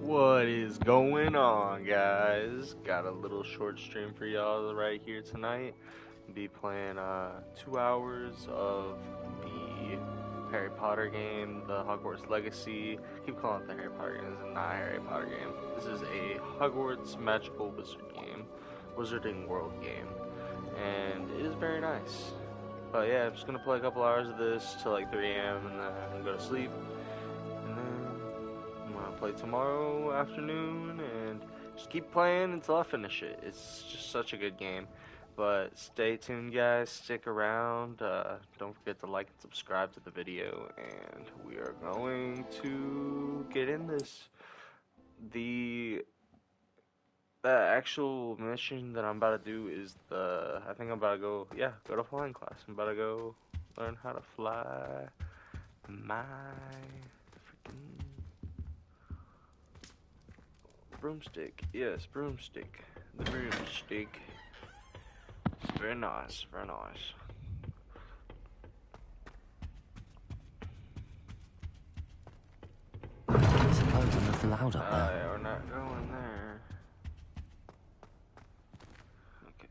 What is going on, guys? Got a little short stream for y'all right here tonight. Be playing 2 hours of the Harry Potter game, the Hogwarts Legacy. Keep calling it the Harry Potter game. This is not a Harry Potter game. This is a Hogwarts magical wizard game, wizarding world game, and it is very nice. But yeah, I'm just gonna play a couple hours of this till like 3 a.m. and then I'm gonna go to sleep. And then I'm gonna play tomorrow afternoon and just keep playing until I finish it. It's just such a good game. But stay tuned, guys. Stick around. Don't forget to like and subscribe to the video. And we are going to get in this. The actual mission that I'm about to do is I think I'm about to go to flying class. I'm about to go learn how to fly my freaking broomstick. Yes, broomstick. The broomstick. It's very nice, very nice. I suppose a little loud up there. Yeah, we're not going there. Okay.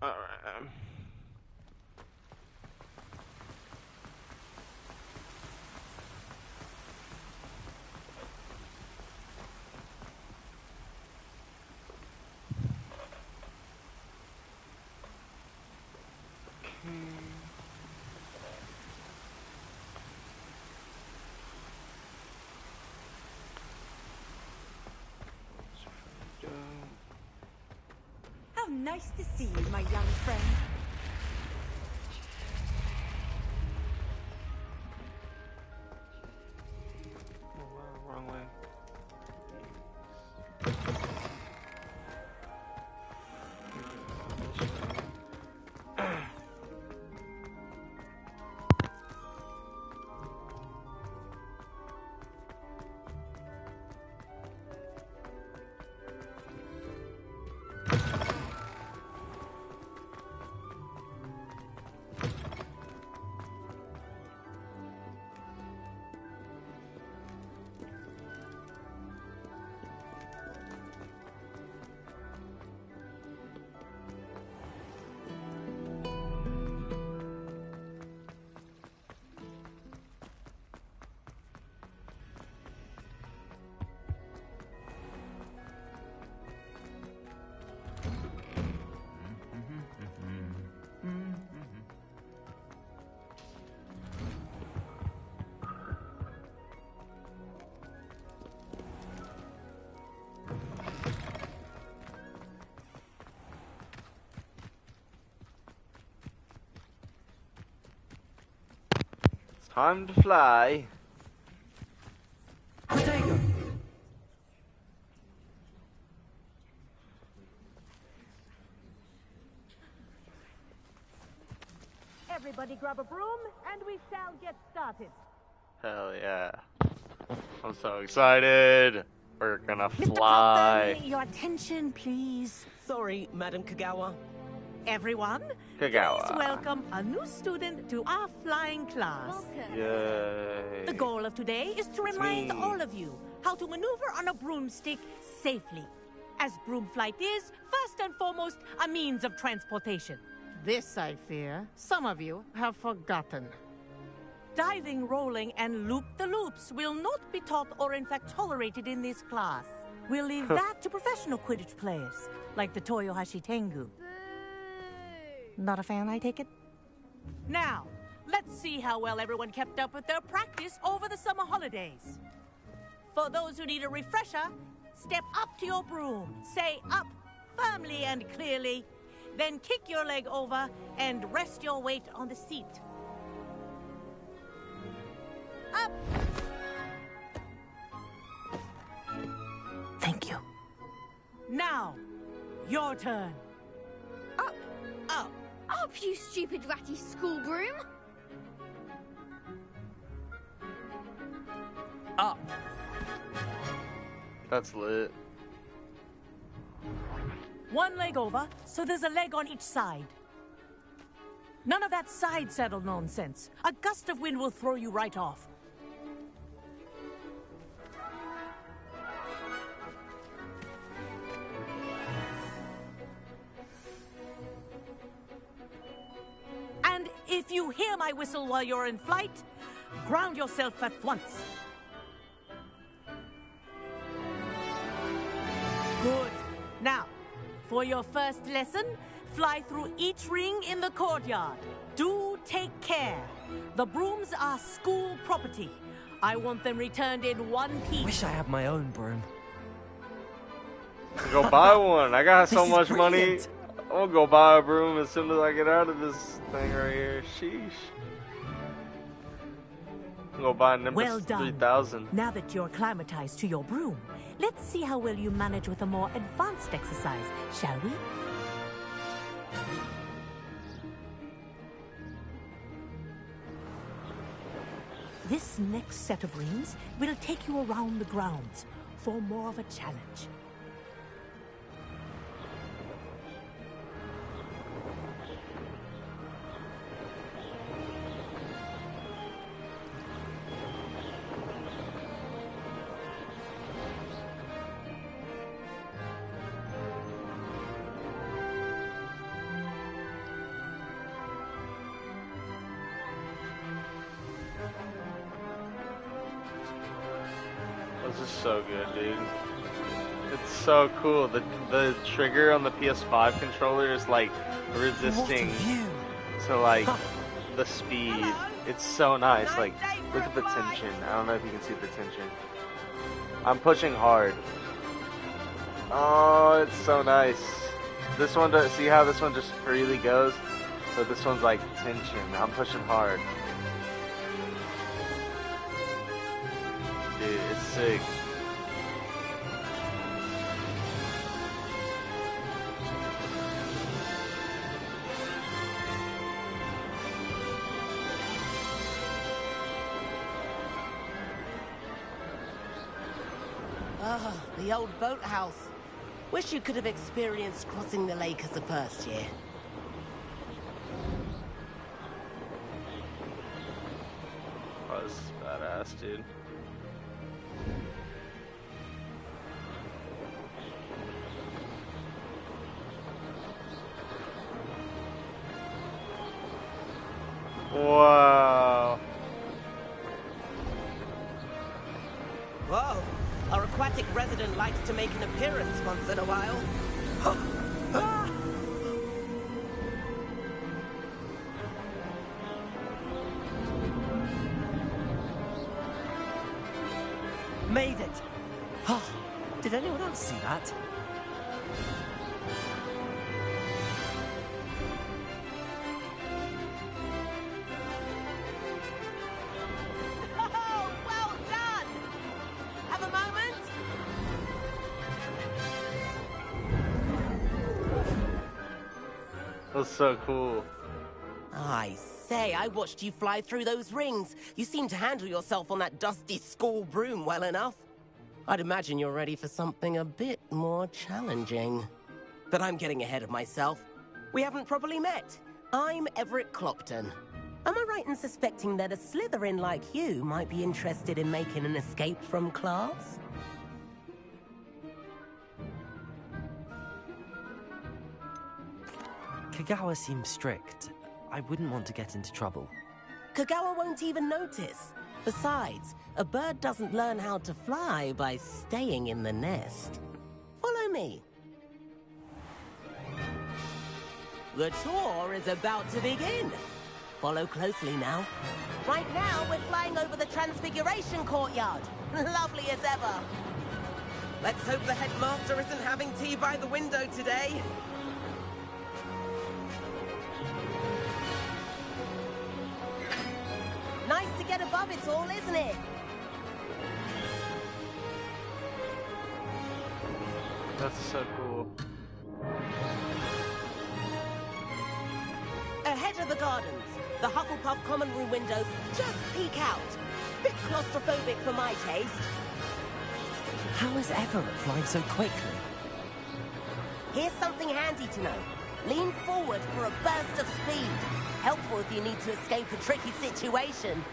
Alright. How nice to see you, my young friend. Oh, wow, wrong way. Time to fly. Potato! Everybody grab a broom, and we shall get started. Hell yeah. I'm so excited. We're gonna Mr. fly. Potter, your attention, please. Sorry, Madam Kagawa. Everyone, Kagawa. please welcome a new student to our flying class. Yay. The goal of of today is to remind all of you how to maneuver on a broomstick safely. As broom flight is, first and foremost, a means of transportation. This, I fear, some of you have forgotten. Diving, rolling, and loop-the-loops will not be taught or in fact tolerated in this class. We'll leave that to professional Quidditch players, like the Toyohashi Tengu. Not a fan, I take it? Now, let's see how well everyone kept up with their practice over the summer holidays. For those who need a refresher, step up to your broom, say up firmly and clearly, then kick your leg over and rest your weight on the seat. Up! Thank you. Now, your turn. Up, Up. up, you stupid ratty school broom! Up. That's lit. One leg over, so there's a leg on each side. None of that side saddle nonsense. A gust of wind will throw you right off. And if you hear my whistle while you're in flight, ground yourself at once. Good. Now, for your first lesson, fly through each ring in the courtyard. Do take care. The brooms are school property. I want them returned in one piece. Wish I had my own broom. Go buy one. I got so This is much money. brilliant. I'm gonna go buy a broom as soon as I get out of this thing right here. Sheesh. I'm gonna buy Nimbus Well done. 3000. Now that you're acclimatized to your broom, let's see how well you manage with a more advanced exercise, shall we? This next set of rings will take you around the grounds for more of a challenge. This is so good, dude. It's so cool. The trigger on the PS5 controller is like resisting What a view. to like the speed. It's so nice. Like, look at the tension. I don't know if you can see the tension. I'm pushing hard. Oh, it's so nice. This one, see how this one just freely goes? But this one's like tension. I'm pushing hard. Dude, it's sick. Ah, the old boathouse. Wish you could have experienced crossing the lake as a first year. Oh, this is badass, dude. Wow. Whoa! Our aquatic resident likes to make an appearance once in a while. Ah! Made it. Oh, did anyone else see that? Oh, well done! Have a moment? That's so cool. I say, I watched you fly through those rings. You seem to handle yourself on that dusty school broom well enough. I'd imagine you're ready for something a bit more challenging. But I'm getting ahead of myself. We haven't properly met. I'm Everett Clopton. Am I right in suspecting that a Slytherin like you might be interested in making an escape from class? Kagawa seems strict. I wouldn't want to get into trouble. Kagawa won't even notice. Besides, a bird doesn't learn how to fly by staying in the nest. Follow me. The tour is about to begin. Follow closely now. Right now, we're flying over the Transfiguration Courtyard. Lovely as ever. Let's hope the headmaster isn't having tea by the window today. Nice to get above it all, isn't it? That's so cool. Ahead of the gardens, the Hufflepuff common room windows just peek out. Bit claustrophobic for my taste. How is Everett flying so quickly? Here's something handy to know. Lean forward for a burst of speed. Helpful if you need to escape a tricky situation.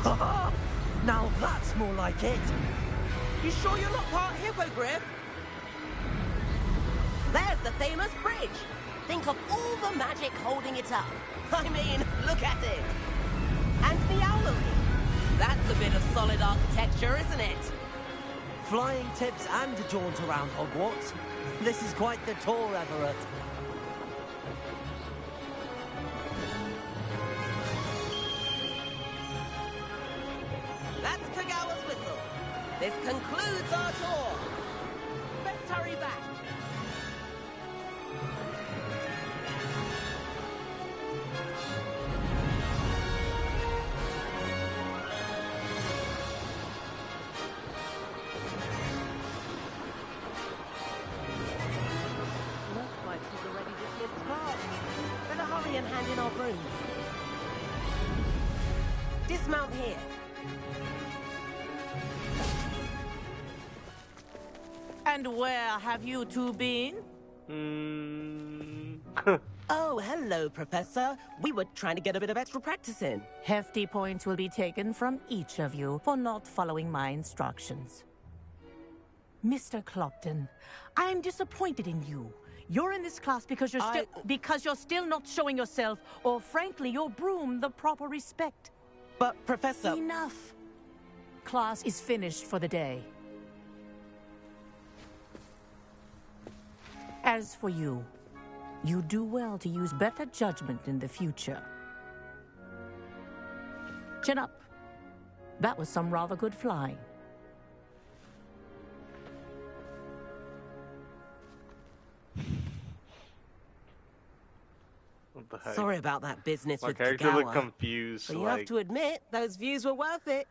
Now that's more like it. You sure you're not part Hippogriff? There's the famous bridge. Think of all the magic holding it up. I mean, look at it. And the owlery. That's a bit of solid architecture, isn't it? Flying tips and a jaunt around Hogwarts. This is quite the tour, Everett. That's Kagawa's whistle. This concludes our tour. Let's hurry back. Looks like she's already dismissed class. Better hurry and hand in our brooms. Dismount here. And where have you two been? Oh, hello, Professor. We were trying to get a bit of extra practice in. Hefty points will be taken from each of you for not following my instructions. Mr. Clopton, I'm disappointed in you. You're in this class because you're still not showing yourself, or frankly, your broom the proper respect. But, Professor... Enough. Class is finished for the day. As for you, you do well to use better judgment in the future. Chin up. That was some rather good flying. What the heck? Sorry about that business My with character looked Kagawa. confused. But you like, have to admit, those views were worth it.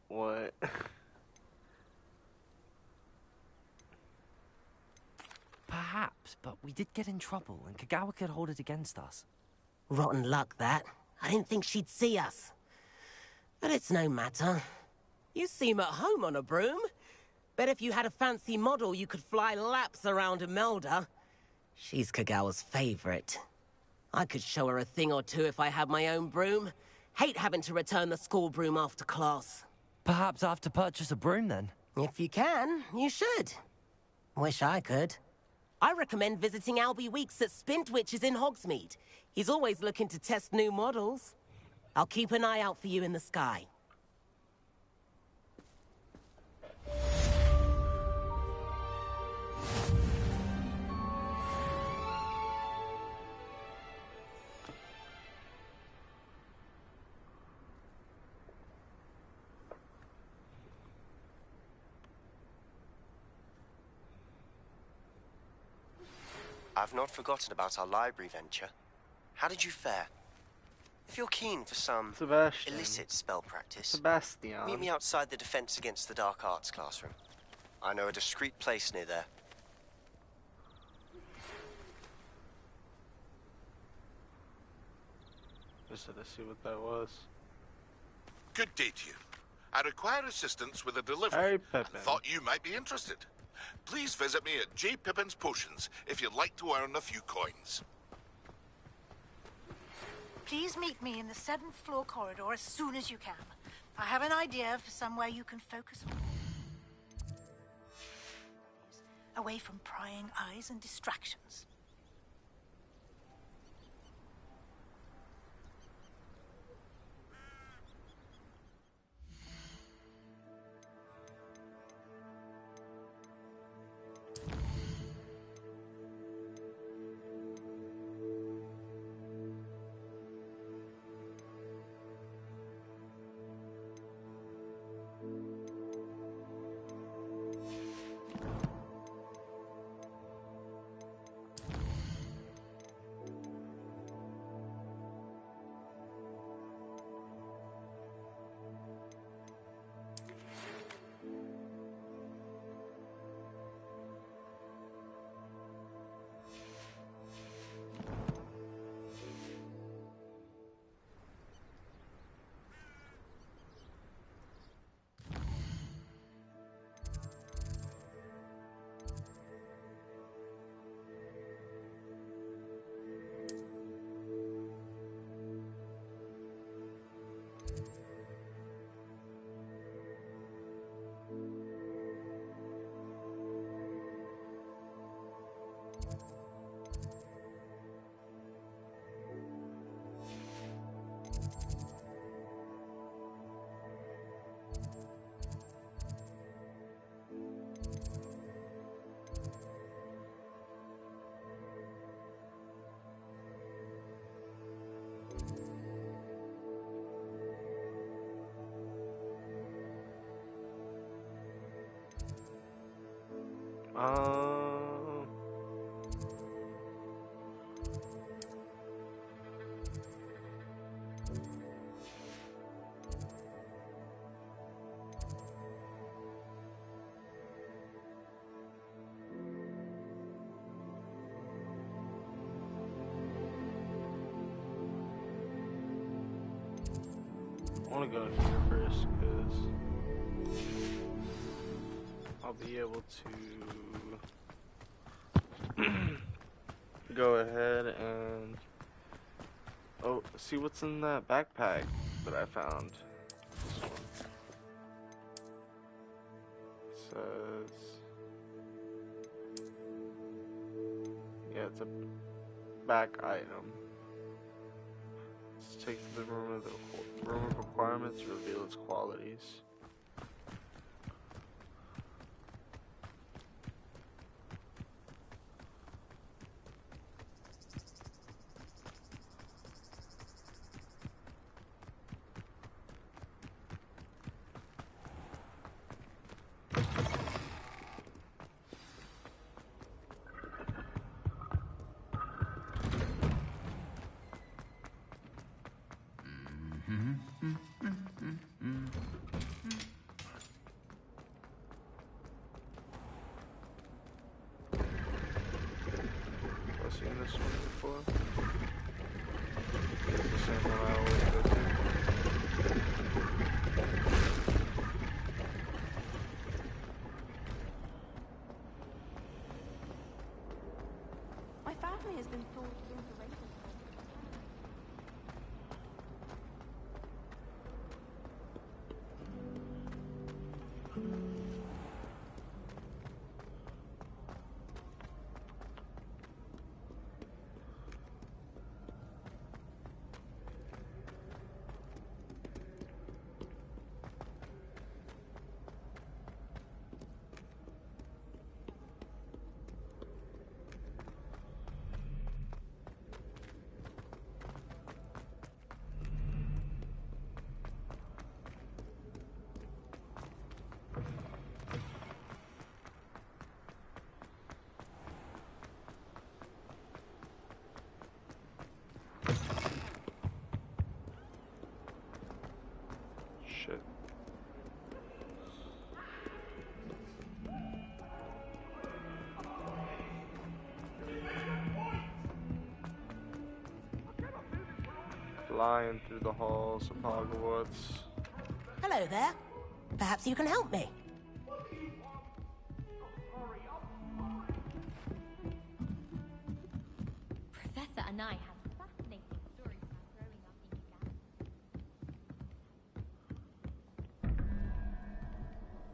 what? Perhaps, but we did get in trouble, and Kagawa could hold it against us. Rotten luck, that. I didn't think she'd see us. But it's no matter. You seem at home on a broom. Bet if you had a fancy model, you could fly laps around Imelda. She's Kagawa's favorite. I could show her a thing or two if I had my own broom. Hate having to return the school broom after class. Perhaps I have to purchase a broom, then? If you can, you should. Wish I could. I recommend visiting Albie Weeks at Spintwitches in Hogsmeade. He's always looking to test new models. I'll keep an eye out for you in the sky. I've not forgotten about our library venture. How did you fare? If you're keen for some Sebastian. illicit spell practice, Sebastian. meet me outside the Defense Against the Dark Arts classroom. I know a discreet place near there. Just had to see what that was. Good day to you. I require assistance with a delivery. Harry Pippin. Thought you might be interested. please visit me at J. Pippin's Potions if you'd like to earn a few coins. Please meet me in the 7th floor corridor as soon as you can. I have an idea for somewhere you can focus on. Away from prying eyes and distractions. I want to go here first because I'll be able to go ahead and see what's in that backpack that I found. This one says, yeah, it's a back item. Let's take to the room of requirements to reveal its qualities. I've seen this one before. It's the same one I always go to. My family has been thought of interracial. Shit. Flying through the halls of Hogwarts. Hello there. Perhaps you can help me. Anai has fascinating stories about growing up in Uganda.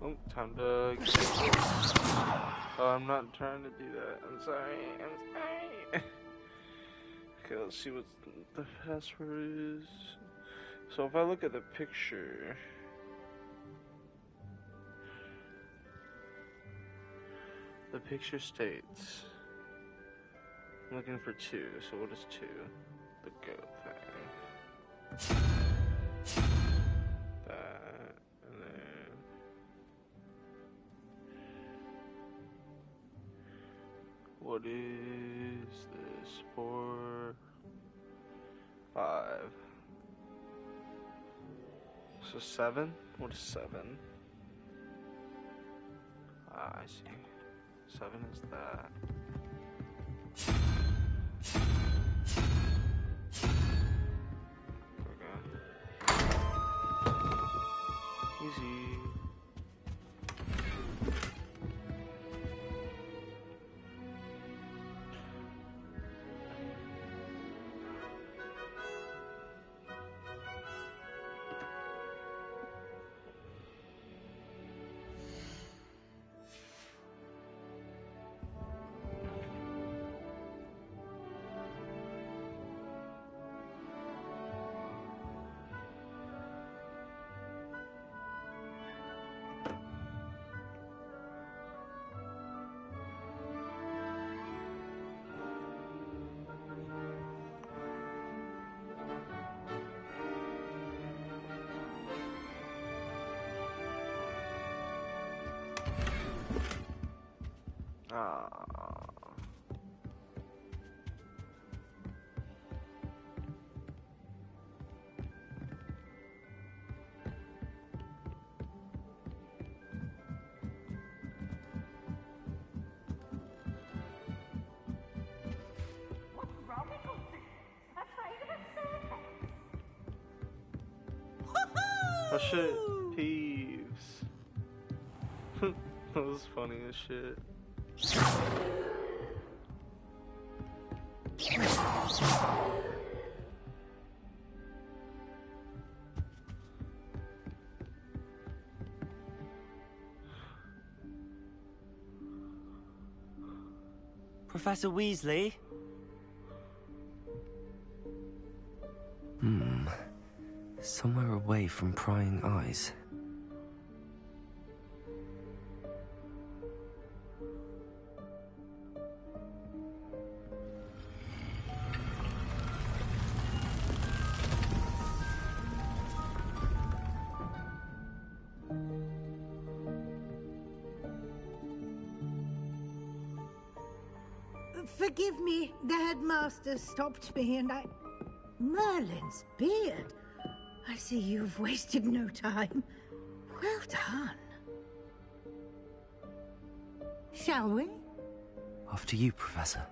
Oh, time to oh, I'm not trying to do that. I'm sorry. Okay, let's see what the password is. So if I look at the picture, the picture states I'm looking for 2. So what is 2? The goat thing. That and then what is this? 4, 5. So 7? What is 7? Ah, I see. 7 is that. There we go. Easy. Ah. What's wrong with you? Afraid of a circus? Oh shit, Peeves. That was funny as shit. Professor Weasley? Somewhere away from prying eyes. Forgive me, the headmaster stopped me and I... Merlin's beard. I see you've wasted no time. Well done. Shall we? After you, Professor.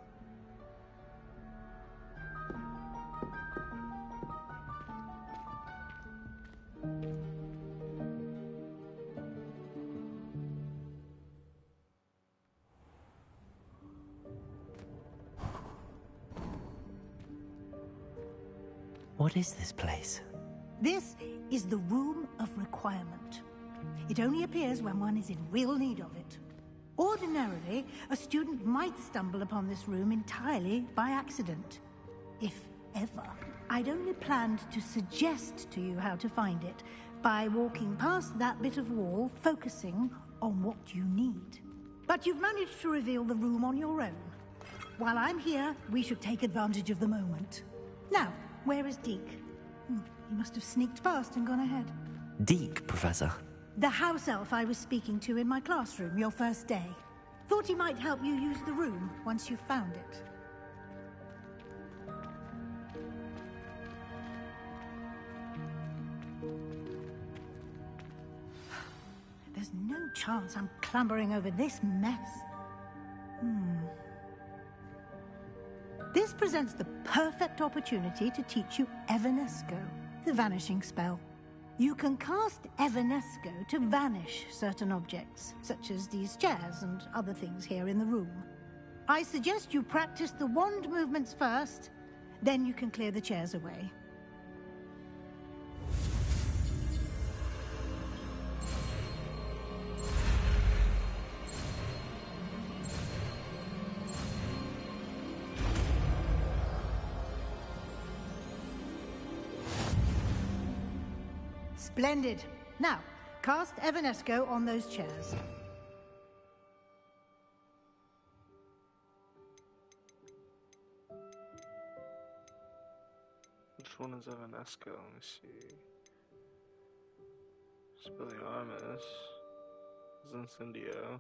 What is this place? This is the Room of Requirement. It only appears when one is in real need of it. Ordinarily, a student might stumble upon this room entirely by accident. If ever. I'd only planned to suggest to you how to find it by walking past that bit of wall, focusing on what you need. But you've managed to reveal the room on your own. While I'm here, we should take advantage of the moment. Now, where is Deke? He must have sneaked past and gone ahead. Deke, Professor. The house elf I was speaking to in my classroom your first day. Thought he might help you use the room once you've found it. There's no chance I'm clambering over this mess. This presents the perfect opportunity to teach you Evanesco, the vanishing spell. You can cast Evanesco to vanish certain objects, such as these chairs and other things here in the room. I suggest you practice the wand movements first, Then you can clear the chairs away. Splendid. Now, cast Evanesco on those chairs. Which one is Evanesco? Let me see. Expelliarmus is Incendio.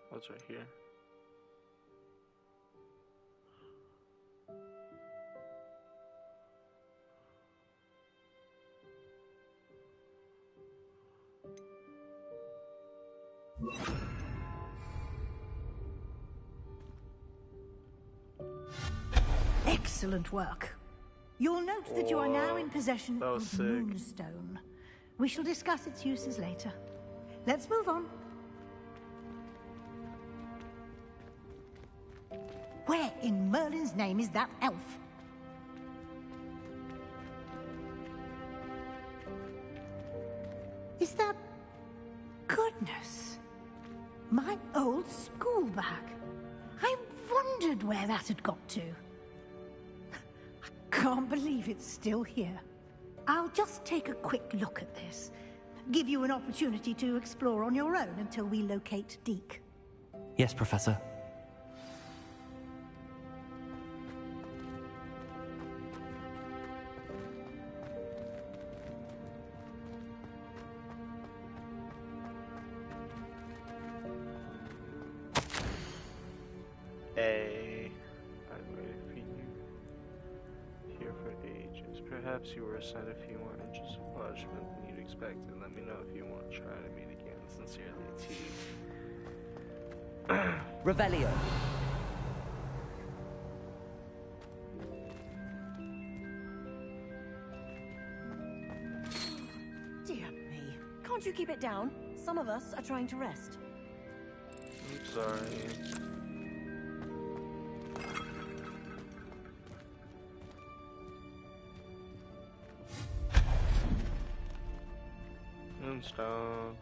What's right here? Excellent work. You'll note that you are now in possession that was of sick. Moonstone. We shall discuss its uses later. Let's move on. Where in Merlin's name is that elf? Is that... Goodness. My old school bag. I wondered where that had got to. I can't believe it's still here. I'll just take a quick look at this. Give you an opportunity to explore on your own until we locate Deke. Yes, Professor. I've waited for you here for ages. Perhaps you were assigned a few more inches of punishment than you'd expected. Let me know if you want to try to meet again. Sincerely, T. Revelio. Dear me. Can't you keep it down? Some of us are trying to rest. I'm sorry. Moonstone.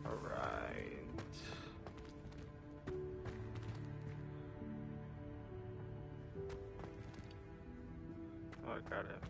Alright. Oh, I got it.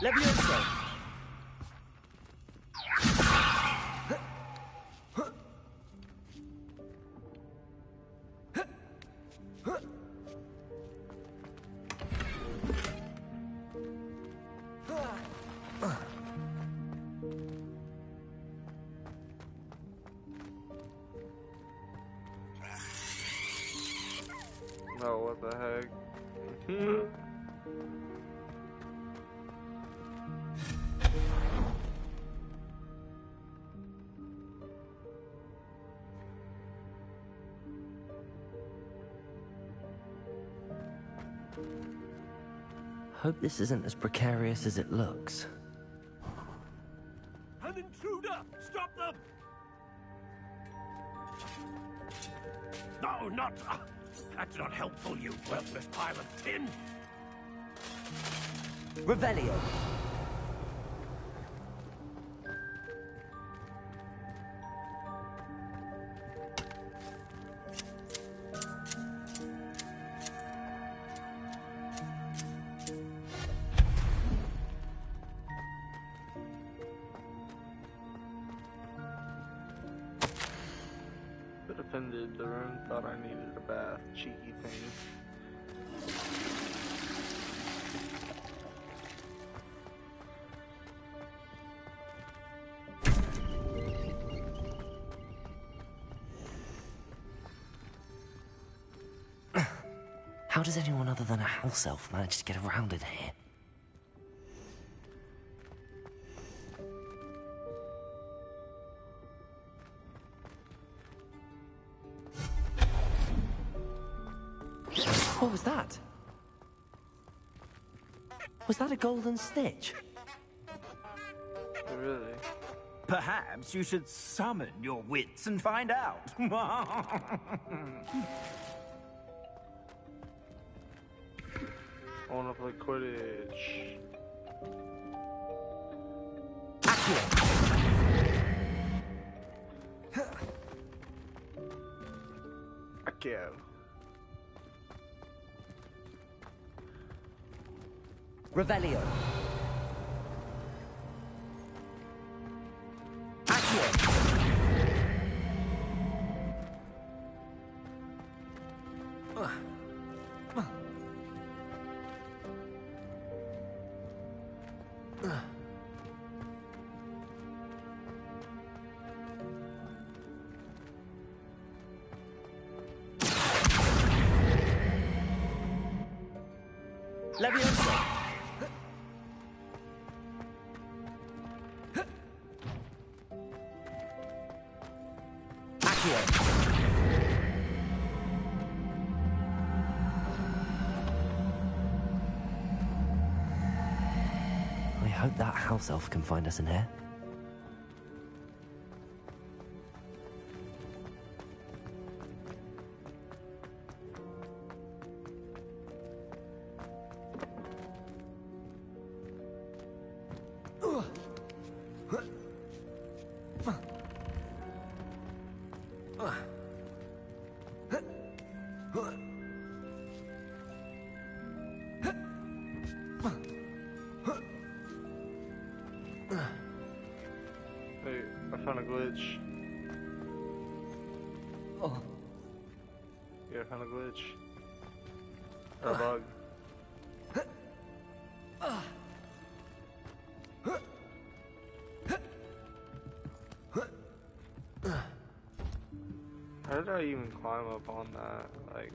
Levioso. Oh, what the heck? Hope this isn't as precarious as it looks. An intruder! Stop them! No, not... that's not helpful, you worthless pile of tin! Revelio. Could have ended the room, thought I needed a bath. Cheeky thing. How does anyone other than a house elf manage to get around in here? What was that? Was that a golden snitch? Really? Perhaps you should summon your wits and find out. I wanna play Quidditch. Accio. Revelio. Accio. Leviosa. Accio. I hope that house elf can find us in here. Wait, I found a glitch. Oh. Yeah, I found a glitch. Or a bug. How did I even climb up on that? Like...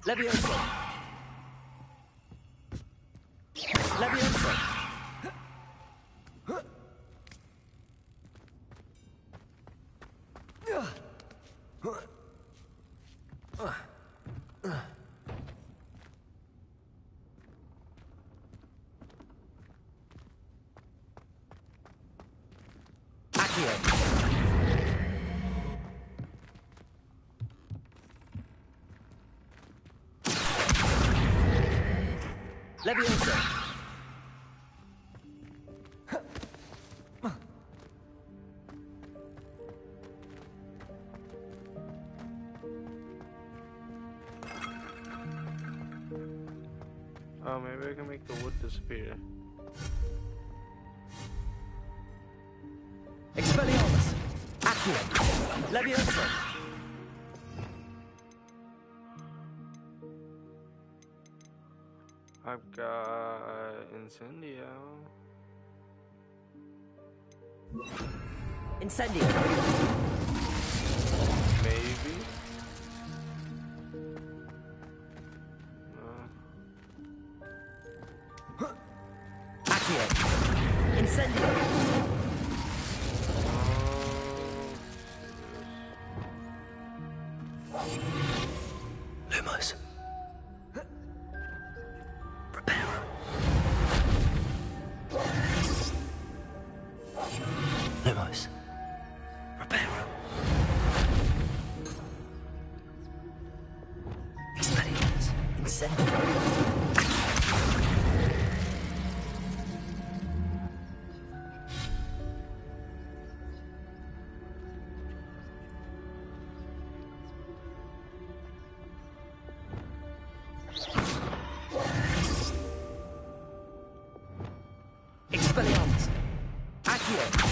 Leviosa. Leviosa. Accio. Leviosa. Oh, maybe I can make the wood disappear. Expelliarmus. Accio. Leviosa. I've got Incendio. Incendio. Maybe. Accio. Incendio. Lumos. Prepare. Lumos. Prepare. this. Expelliarmus. Accio.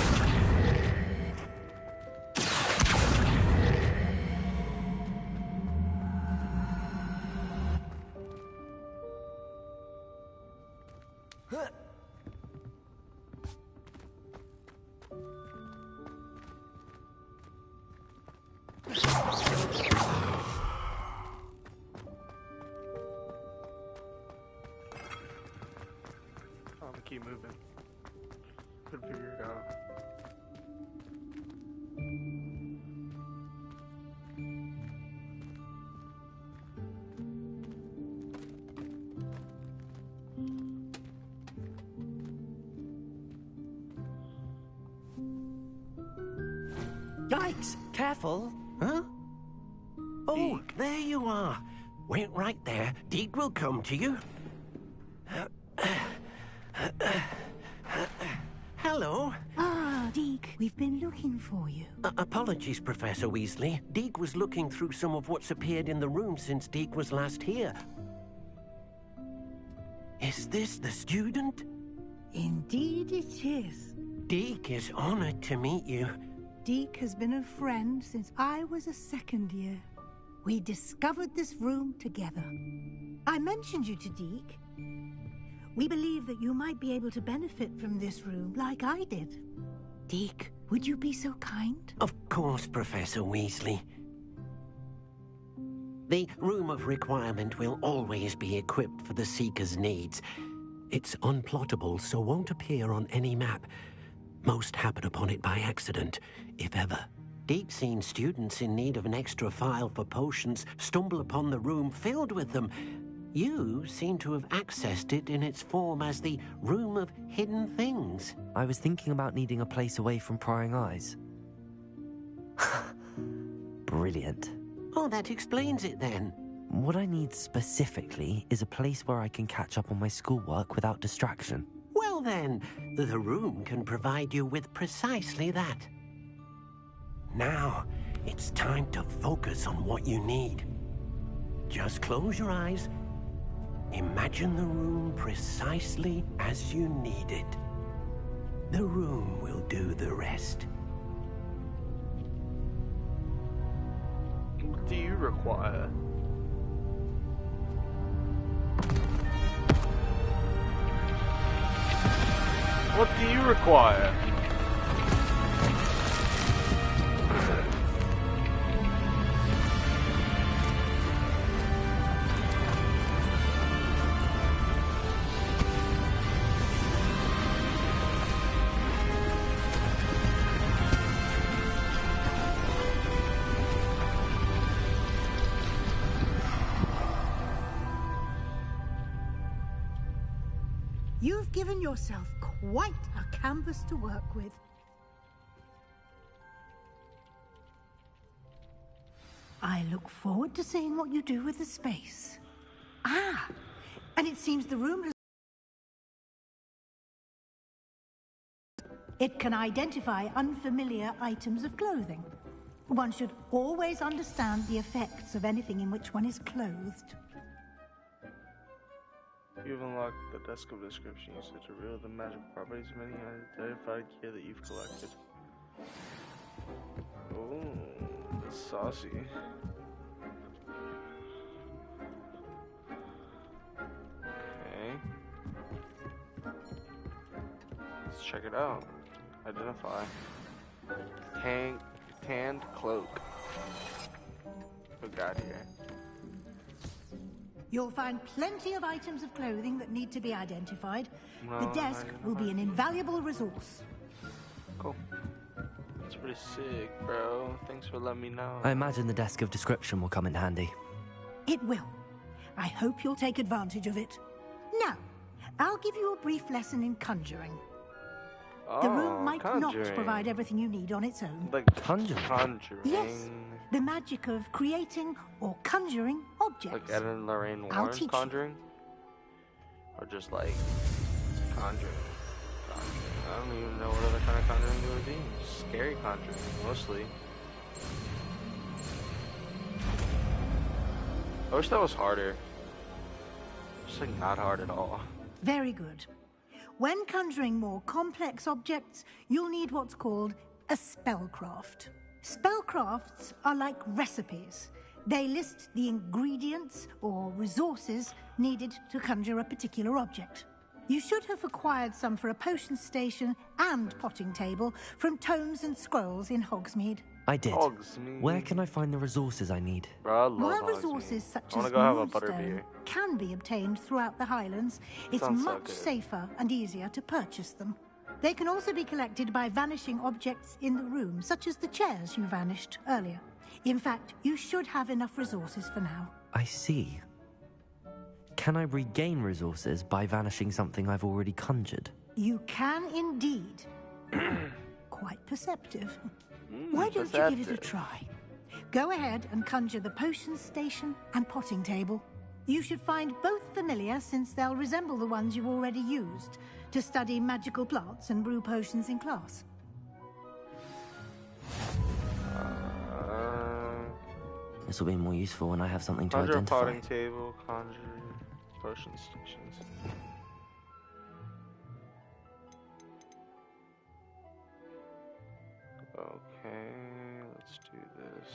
I'm gonna keep moving. Could figure it out. Yikes! Careful. Huh? Oh, there you are. Wait right there. Deke will come to you. Hello. Ah, Deke, we've been looking for you. Apologies, Professor Weasley. Deke was looking through some of what's appeared in the room since Deke was last here. Is this the student? Indeed it is. Deke is honored to meet you. Deke has been a friend since I was a second year. We discovered this room together. I mentioned you to Deke. We believe that you might be able to benefit from this room like I did. Deke, would you be so kind? Of course, Professor Weasley. The Room of Requirement will always be equipped for the Seeker's needs. It's unplottable, so won't appear on any map. Most happen upon it by accident, if ever. Deke's seen students in need of an extra file for potions stumble upon the room filled with them. You seem to have accessed it in its form as the Room of Hidden Things. I was thinking about needing a place away from prying eyes. Brilliant. Oh, that explains it then. What I need specifically is a place where I can catch up on my schoolwork without distraction. Well then, the room can provide you with precisely that. Now, it's time to focus on what you need. Just close your eyes. Imagine the room precisely as you need it. The room will do the rest. What do you require? What do you require? You've given yourself quite a canvas to work with. I look forward to seeing what you do with the space. Ah, and it seems the room has... It can identify unfamiliar items of clothing. One should always understand the effects of anything in which one is clothed. You've unlocked the desk of description. Use it to reveal the magical properties of any identified gear that you've collected. Oh, saucy. Okay. Let's check it out. Identify. Tanned cloak. What we got here? You'll find plenty of items of clothing that need to be identified. Well, The desk will be an invaluable resource. Cool. That's pretty sick, bro. Thanks for letting me know. I imagine the desk of description will come in handy. It will. I hope you'll take advantage of it. Now, I'll give you a brief lesson in conjuring. The room might not conjuring. provide everything you need on its own. Like conjuring. Yes, the magic of creating or conjuring objects. Like Ed and Lorraine I'll Warren's teach you. conjuring? Or just like conjuring? I don't even know what other kind of conjuring there would be. Scary conjuring, mostly. I wish that was harder. Just like not hard at all. Very good. When conjuring more complex objects, you'll need what's called a spellcraft. Spellcrafts are like recipes. They list the ingredients or resources needed to conjure a particular object. You should have acquired some for a potion station and potting table from tomes and scrolls in Hogsmeade. I did. Hogsmeade. Where can I find the resources I need? Bro, I love While Hogsmeade. resources such I wanna as go have a moonstone butterbeer. can be obtained throughout the Highlands, it's Sounds so much good. safer and easier to purchase them. They can also be collected by vanishing objects in the room, such as the chairs you vanished earlier. In fact, you should have enough resources for now. I see. Can I regain resources by vanishing something I've already conjured? You can indeed. Quite perceptive. Why don't you give it a perceptive. try? Go ahead and conjure the potion station and potting table. You should find both familiar, since they'll resemble the ones you've already used to study magical plants and brew potions in class. This will be more useful when I have something to Conjure a identify. potting table, conjure potion stations. Okay, let's do this.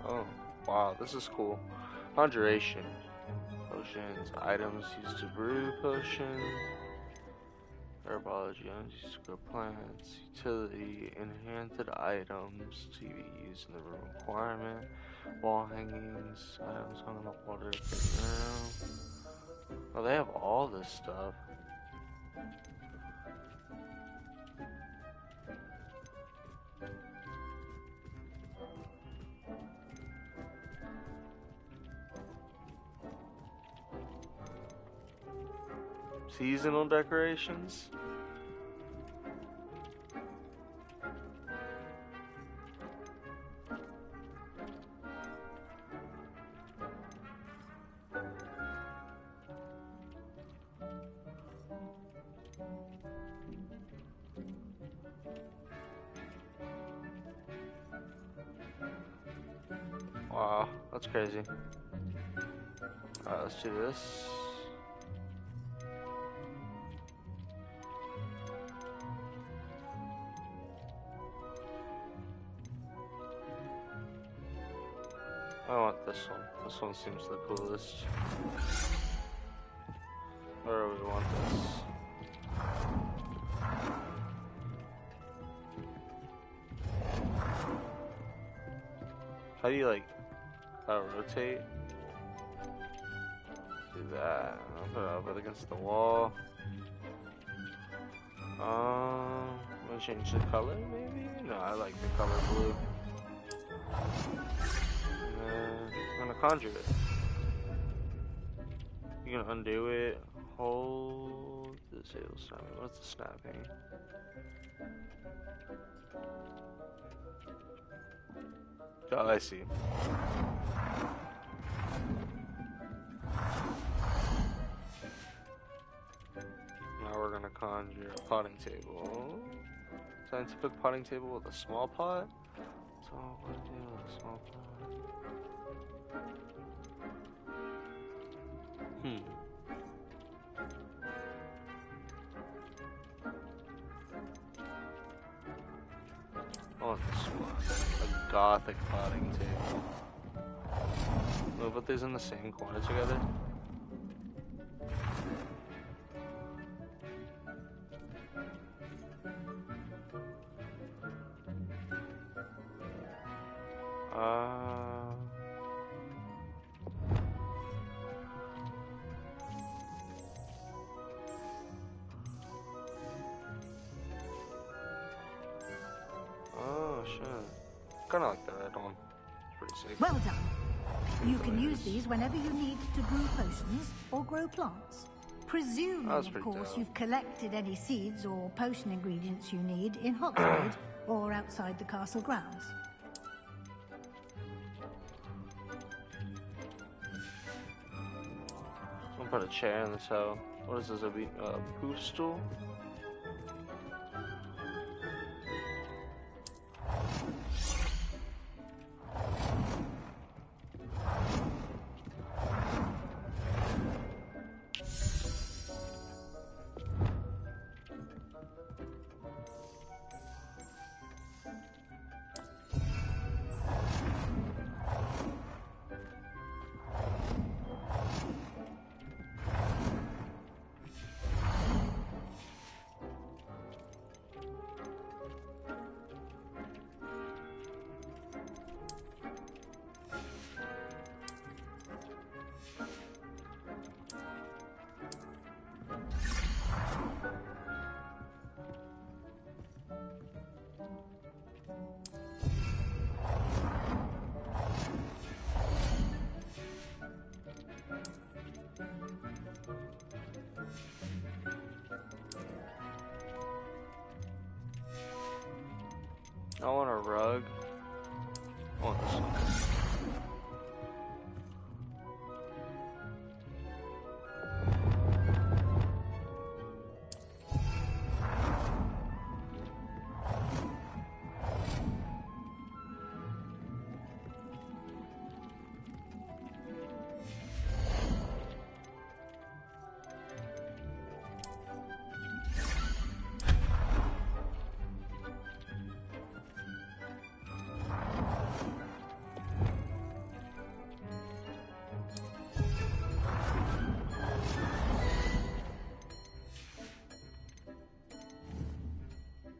Oh, wow, this is cool. Conjuration. Potions, items used to brew potion. Herbology, items used to grow plants. Utility, enhanced items to be used in the room requirement. Wall hangings, items hung on the water. Oh, they have all this stuff. Seasonal decorations? Wow, that's crazy. Alright, let's do this. I want this one. This one seems the coolest. Where do we want this? How do you like rotate? Do that. I'll put it up against the wall. I'm gonna change the color maybe? No, I like the color blue. I'm gonna conjure it. You can undo it. Hold the sale snap. What's the snapping? Oh, I see. Now we're gonna conjure a potting table. Scientific potting table with a small pot. So what do we do with a small pot? Oh, this one. A gothic potting table. We'll put these in the same corner together. Oh shit. Kinda like the red one. It's pretty sick. Well done. You can use these whenever you need to brew potions or grow plants. Presuming, of course, you've collected any seeds or potion ingredients you need in Hogsmeade or outside the castle grounds. I'll put a chair in this hole. What is this, a poof stool? I want a rug. I want this one.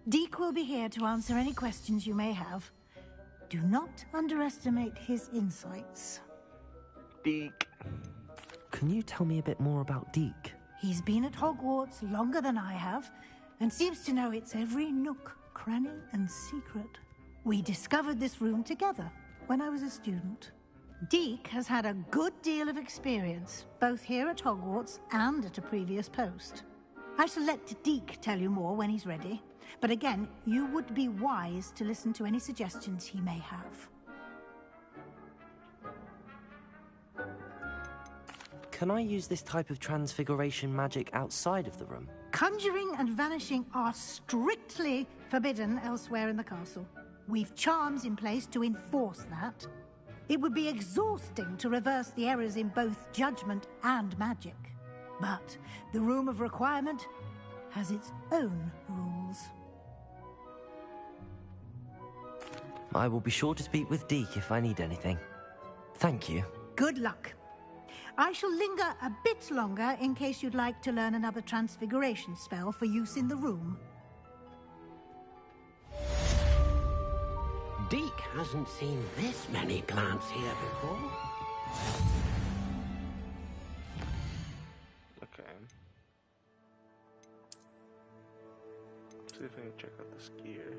Deke will be here to answer any questions you may have. Do not underestimate his insights. Deke. Can you tell me a bit more about Deke? He's been at Hogwarts longer than I have, and seems to know its every nook, cranny, and secret. We discovered this room together when I was a student. Deke has had a good deal of experience, both here at Hogwarts and at a previous post. I shall let Deke tell you more when he's ready. But again, you would be wise to listen to any suggestions he may have. Can I use this type of transfiguration magic outside of the room? Conjuring and vanishing are strictly forbidden elsewhere in the castle. We've charms in place to enforce that. It would be exhausting to reverse the errors in both judgment and magic. But the Room of Requirement has its own rules. I will be sure to speak with Deke if I need anything. Thank you. Good luck. I shall linger a bit longer in case you'd like to learn another transfiguration spell for use in the room. Deke hasn't seen this many plants here before. Okay. See if I can check out this gear.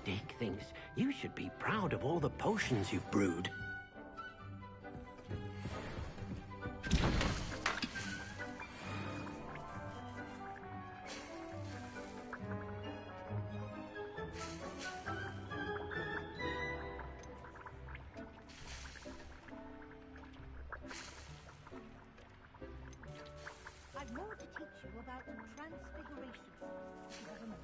Deke thinks you should be proud of all the potions you've brewed. I've more to teach you about transfiguration. If you have a moment.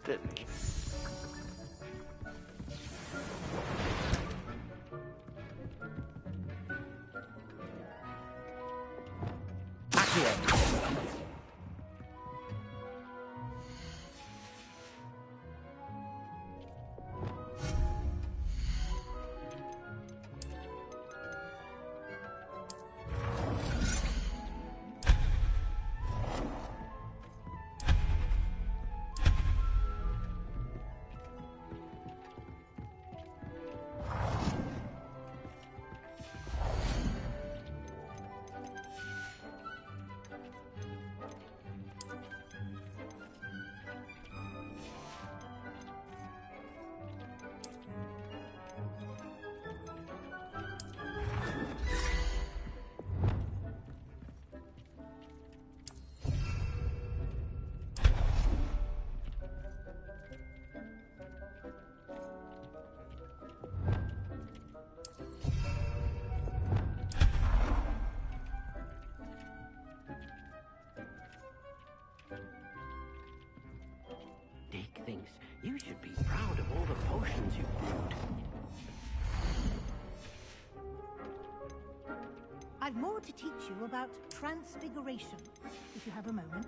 didn't he? Dick thinks you should be proud of all the potions you've brewed. I've more to teach you about transfiguration, if you have a moment.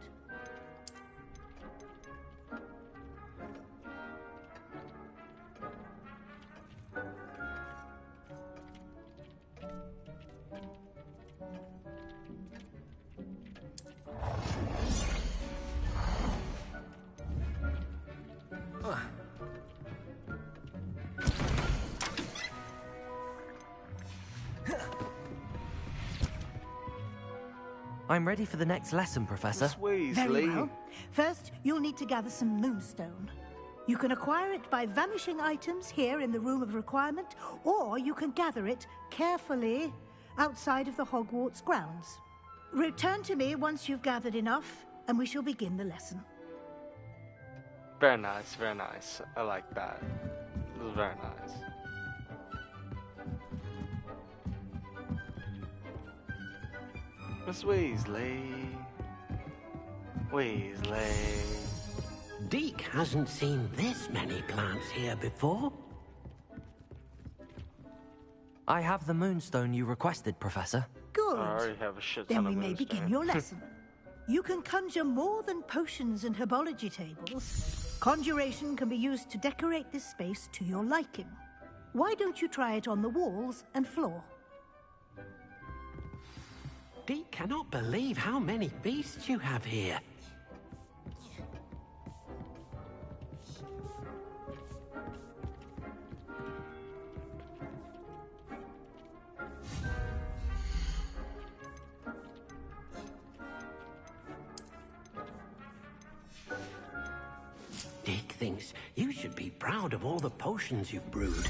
I'm ready for the next lesson, Professor. Very well. First, you'll need to gather some moonstone. You can acquire it by vanishing items here in the Room of Requirement, or you can gather it carefully outside of the Hogwarts grounds. Return to me once you've gathered enough, and we shall begin the lesson. Very nice, very nice. I like that. It was very nice. Miss Weasley. Weasley. Deke hasn't seen this many plants here before. I have the moonstone you requested, Professor. Good. I already have a shit Then ton we of may moonstone. begin your lesson. You can conjure more than potions and herbology tables. Conjuration can be used to decorate this space to your liking. Why don't you try it on the walls and floor? Deke cannot believe how many beasts you have here. Deke thinks you should be proud of all the potions you've brewed.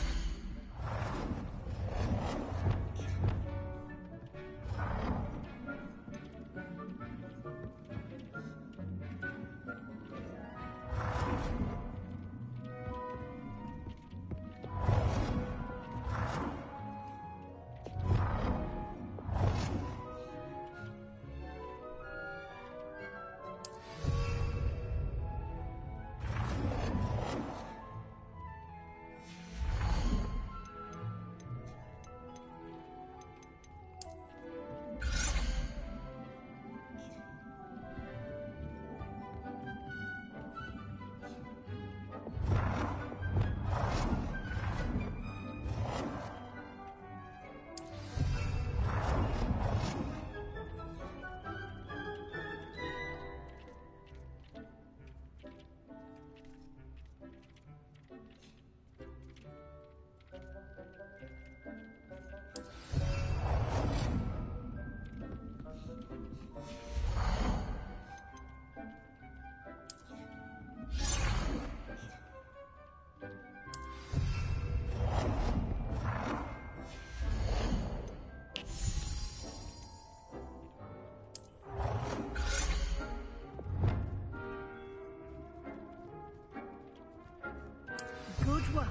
Good work.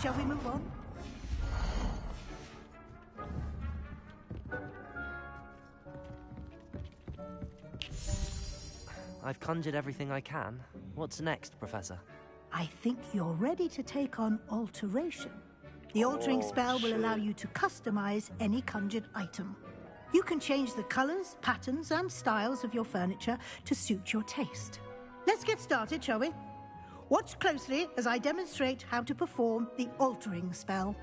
Shall we move on? I've conjured everything I can. What's next, Professor? I think you're ready to take on alteration. The altering spell will allow you to customize any conjured item. You can change the colors, patterns, and styles of your furniture to suit your taste. Let's get started, shall we? Watch closely as I demonstrate how to perform the altering spell.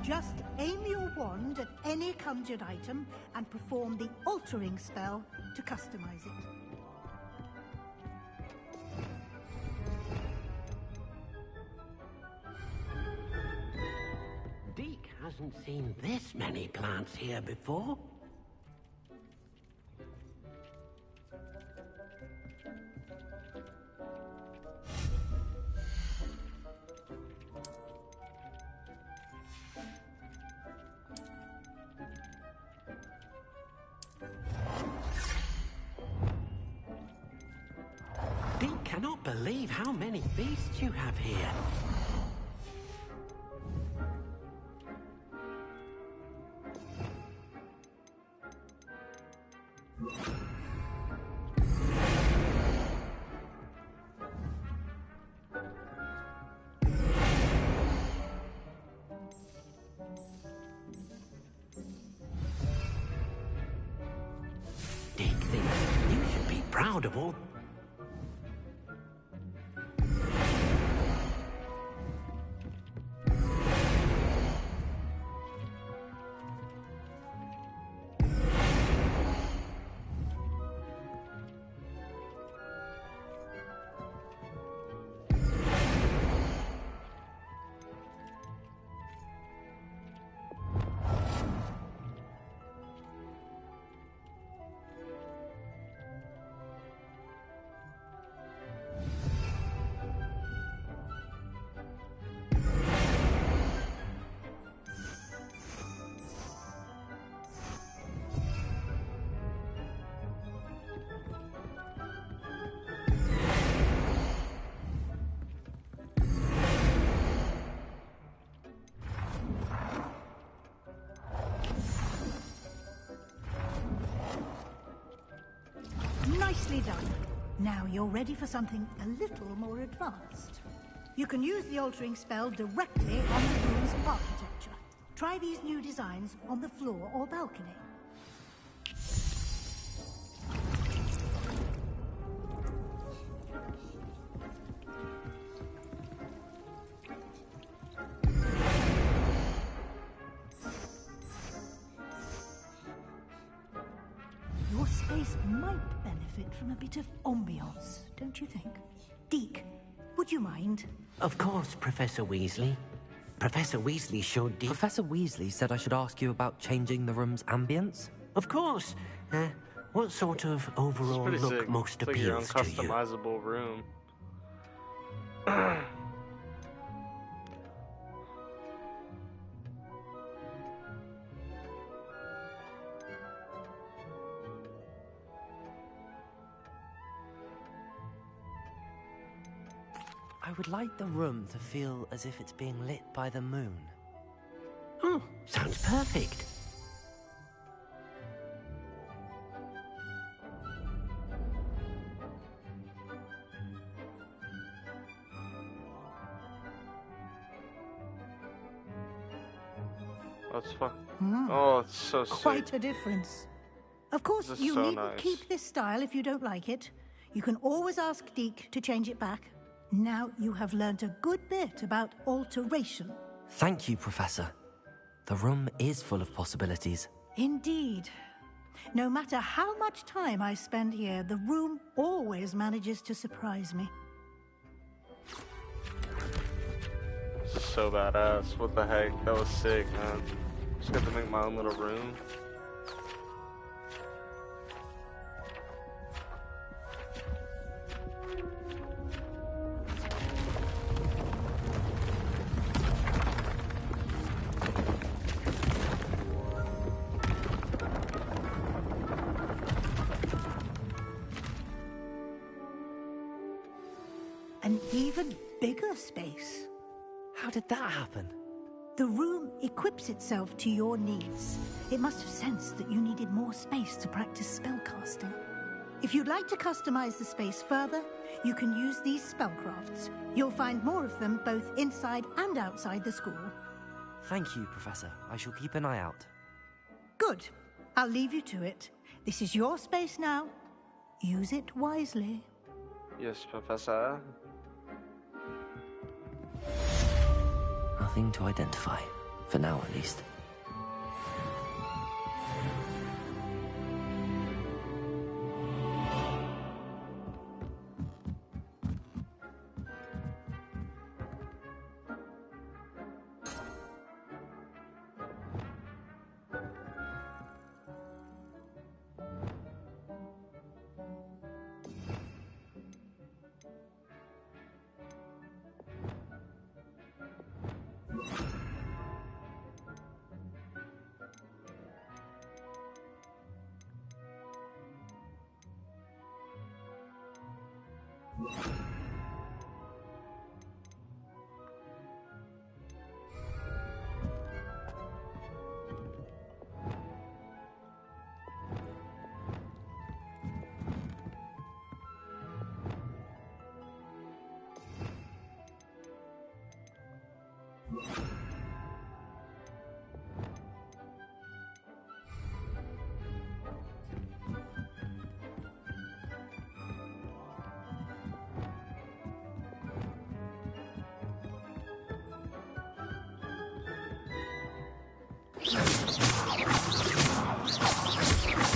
Just aim your wand at any conjured item and perform the altering spell to customize it. Deke hasn't seen this many plants here before. Deke cannot believe how many beasts you have here. Deke thinks you should be proud of all. Nicely done. Now you're ready for something a little more advanced. You can use the altering spell directly on the room's architecture. Try these new designs on the floor or balcony. Your space might benefit from a bit of ambiance, don't you think? Deke, would you mind? Of course, Professor Weasley. Professor Weasley showed Deke... Professor Weasley said I should ask you about changing the room's ambience? Of course. What sort of overall It's look pretty sick. most It's like your own appeals to you? customizable room. I would like the room to feel as if it's being lit by the moon. Oh, sounds perfect. That's fun. Oh, it's so sick. Quite a difference. Of course, This is you so needn't nice. keep this style if you don't like it. You can always ask Deke to change it back. Now you have learnt a good bit about alteration. Thank you, Professor. The room is full of possibilities. Indeed. No matter how much time I spend here, the room always manages to surprise me. This is so badass. What the heck? That was sick, man. Just got to make my own little room. an even bigger space. How did that happen? The room equips itself to your needs. It must have sensed that you needed more space to practice spellcasting. If you'd like to customize the space further, you can use these spellcrafts. You'll find more of them both inside and outside the school. Thank you, Professor. I shall keep an eye out. Good. I'll leave you to it. This is your space now. Use it wisely. Yes, Professor. Nothing to identify. For now, at least.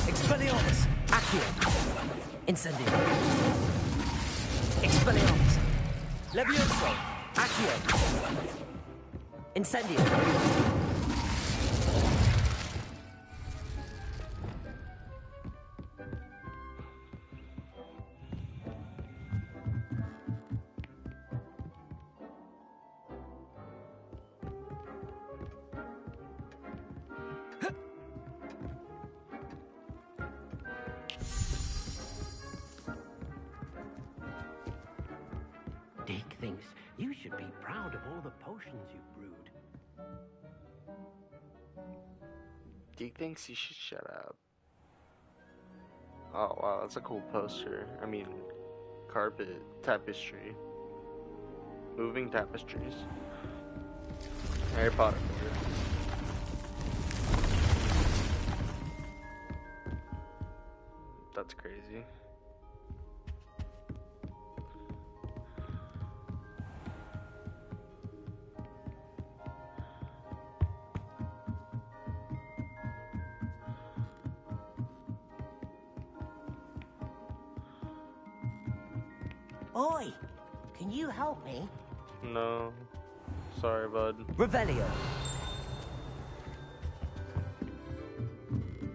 Expelliarmus! Accio! Incendio! Expelliarmus! Levioso! Accio! Incendio! Dick thinks you should be proud of all the potions you've brewed. Deke thinks you should shut up. Oh wow, that's a cool poster. I mean, carpet, tapestry. Moving tapestries. Harry Potter. That's crazy. Oi! Can you help me? No. Sorry, bud. Revelio!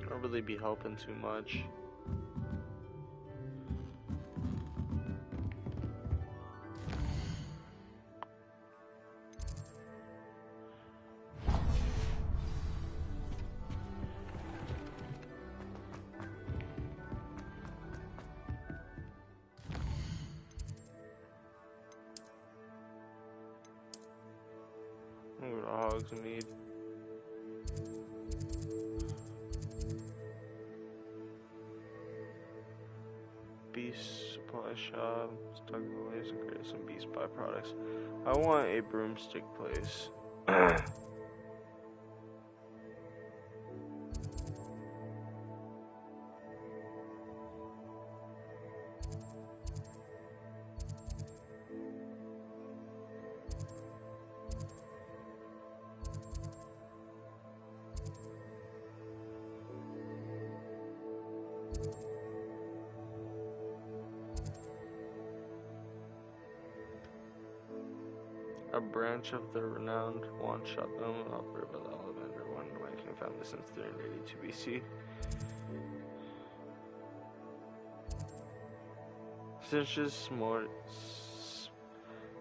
Don't really be helping too much. What do hogs need? Beast supply shop, stock ways and create some beast byproducts. I want a broomstick place. A branch of the renowned wand shop owned and operated by the Ollivander winemaking family since 382 BC. Cinches more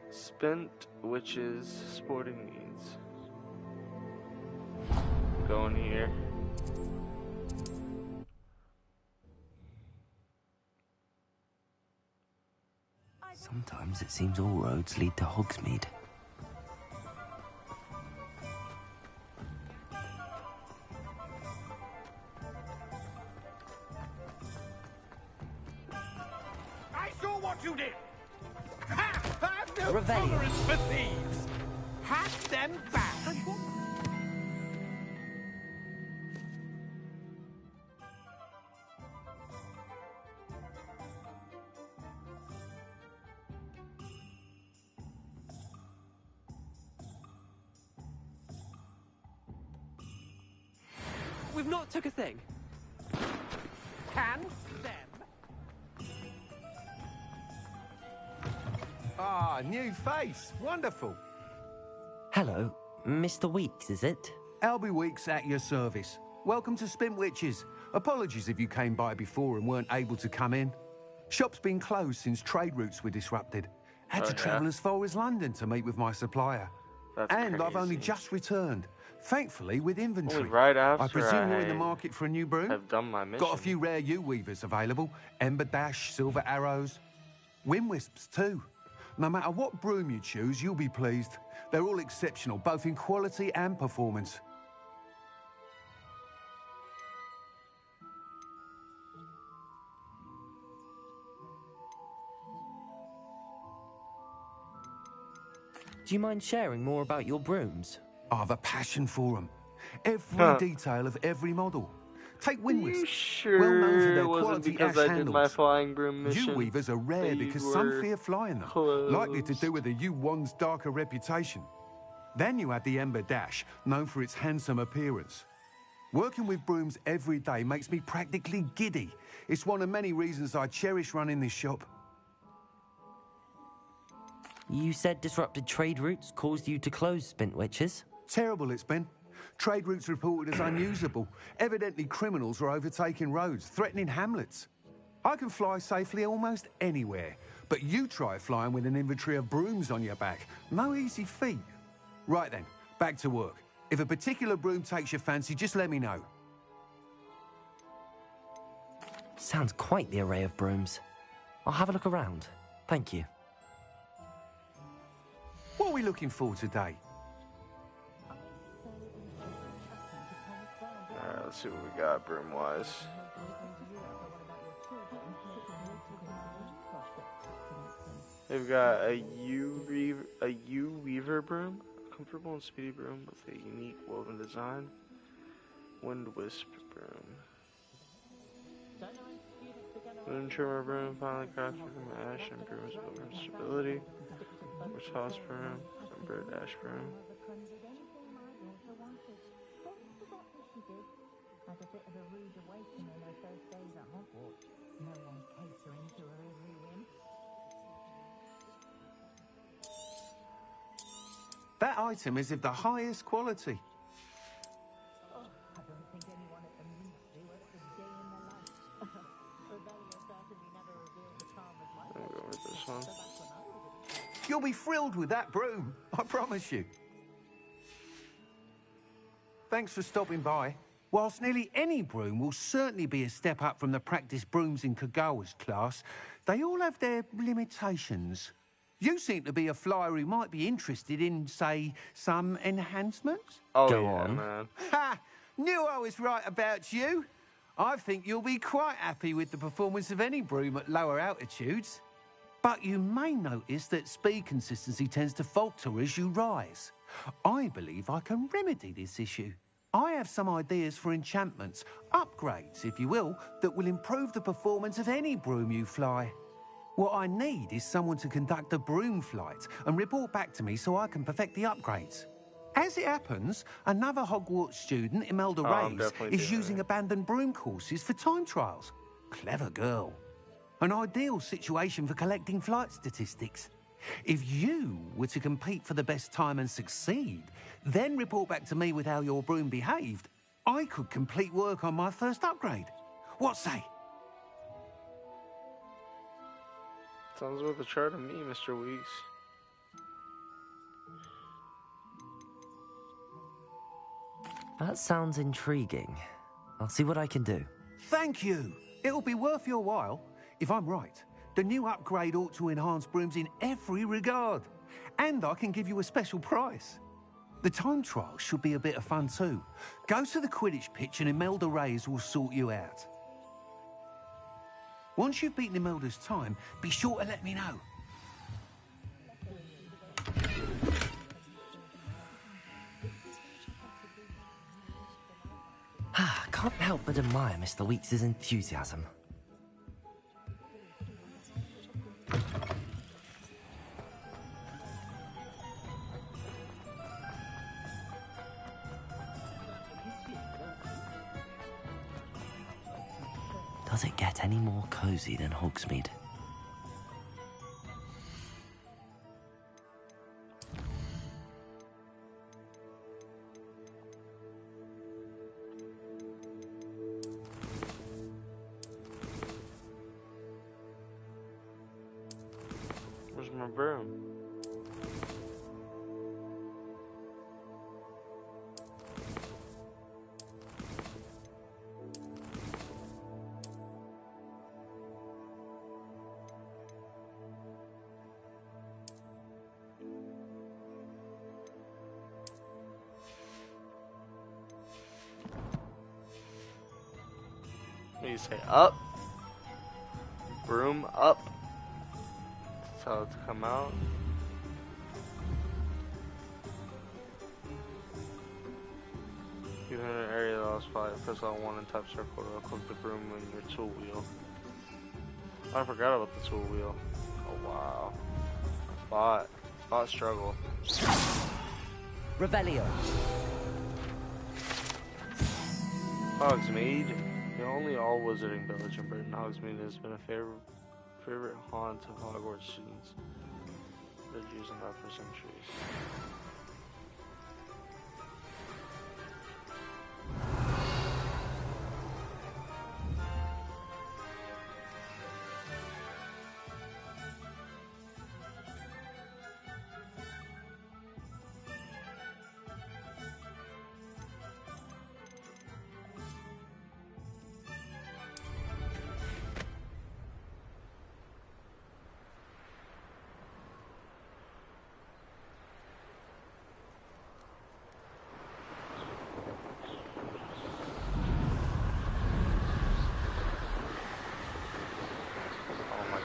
spent witches sporting needs. Go in here. Sometimes it seems all roads lead to Hogsmeade. I saw what you did! Ha! I've no Revelio. tolerance for thieves! Hack them back! We've not took a thing. Can them? Ah, new face. Wonderful. Hello, Mr. Weeks, is it? Albie Weeks at your service. Welcome to Spintwitches. Apologies if you came by before and weren't able to come in. Shop's been closed since trade routes were disrupted. Had to travel as far as London to meet with my supplier. And I've only just returned. Thankfully, with inventory. Only right after I presume you're in the market for a new broom? I've done my mission. Got a few rare U-weavers available. Ember Dash, Silver Arrows. Wind Wisps, too. No matter what broom you choose, you'll be pleased. They're all exceptional, both in quality and performance. Do you mind sharing more about your brooms? I've a passion for them. Every detail of every model. Take Wind Wisps. Sure well known for their it wasn't quality because ash I handles. did my flying broom mission. U-weavers are rare They because were some fear flying them. closed. Likely to do with the U-1's darker reputation. Then you have the Ember Dash, known for its handsome appearance. Working with brooms every day makes me practically giddy. It's one of many reasons I cherish running this shop. You said disrupted trade routes caused you to close Spintwitches? Terrible it's been. Trade routes reported as unusable. Evidently criminals are overtaking roads, threatening hamlets. I can fly safely almost anywhere, but you try flying with an inventory of brooms on your back. No easy feat. Right then, back to work. If a particular broom takes your fancy, just let me know. Sounds quite the array of brooms. I'll have a look around. Thank you. What are we looking for today? Alright, let's see what we got broom-wise. They've got a U-weaver broom, a comfortable and speedy broom with a unique woven design. Wind Wisp broom. Moon trimmer broom, finely crafted from ash, improves woven stability. Toss broom, Ember Dash broom. That item is of the highest quality. I'll go with this one. You'll be thrilled with that broom, I promise you. Thanks for stopping by. Whilst nearly any broom will certainly be a step up from the practice brooms in Kagawa's class, they all have their limitations. You seem to be a flyer who might be interested in, say, some enhancements? Oh, Go yeah, on. man. Ha! Knew I was right about you. I think you'll be quite happy with the performance of any broom at lower altitudes. But you may notice that speed consistency tends to falter as you rise. I believe I can remedy this issue. I have some ideas for enchantments, upgrades, if you will, that will improve the performance of any broom you fly. What I need is someone to conduct a broom flight and report back to me so I can perfect the upgrades. As it happens, another Hogwarts student, Imelda Reyes, is using abandoned broom courses for time trials. Clever girl. An ideal situation for collecting flight statistics. If you were to compete for the best time and succeed, then report back to me with how your broom behaved, I could complete work on my first upgrade. What say? Sounds worth a try to me, Mr. Weeks. That sounds intriguing. I'll see what I can do. Thank you. It'll be worth your while. If I'm right, The new upgrade ought to enhance brooms in every regard. And I can give you a special price. The time trial should be a bit of fun too. Go to the Quidditch pitch and Imelda Reyes will sort you out. Once you've beaten Imelda's time, be sure to let me know. Can't help but admire Mr. Weeks' enthusiasm. Does it get any more cozy than Hogsmeade? Where's my broom? What do you say? Up? Broom up? Tell it to come out. Even in an area that was fire, press L1 and type circle to click the broom in your tool wheel. I forgot about the tool wheel. Oh wow. Spot struggle. Revelio. Hogsmeade. The only all wizarding village in Britain, Hogsmeade has been a favorite haunt of Hogwarts students. They're using that for centuries.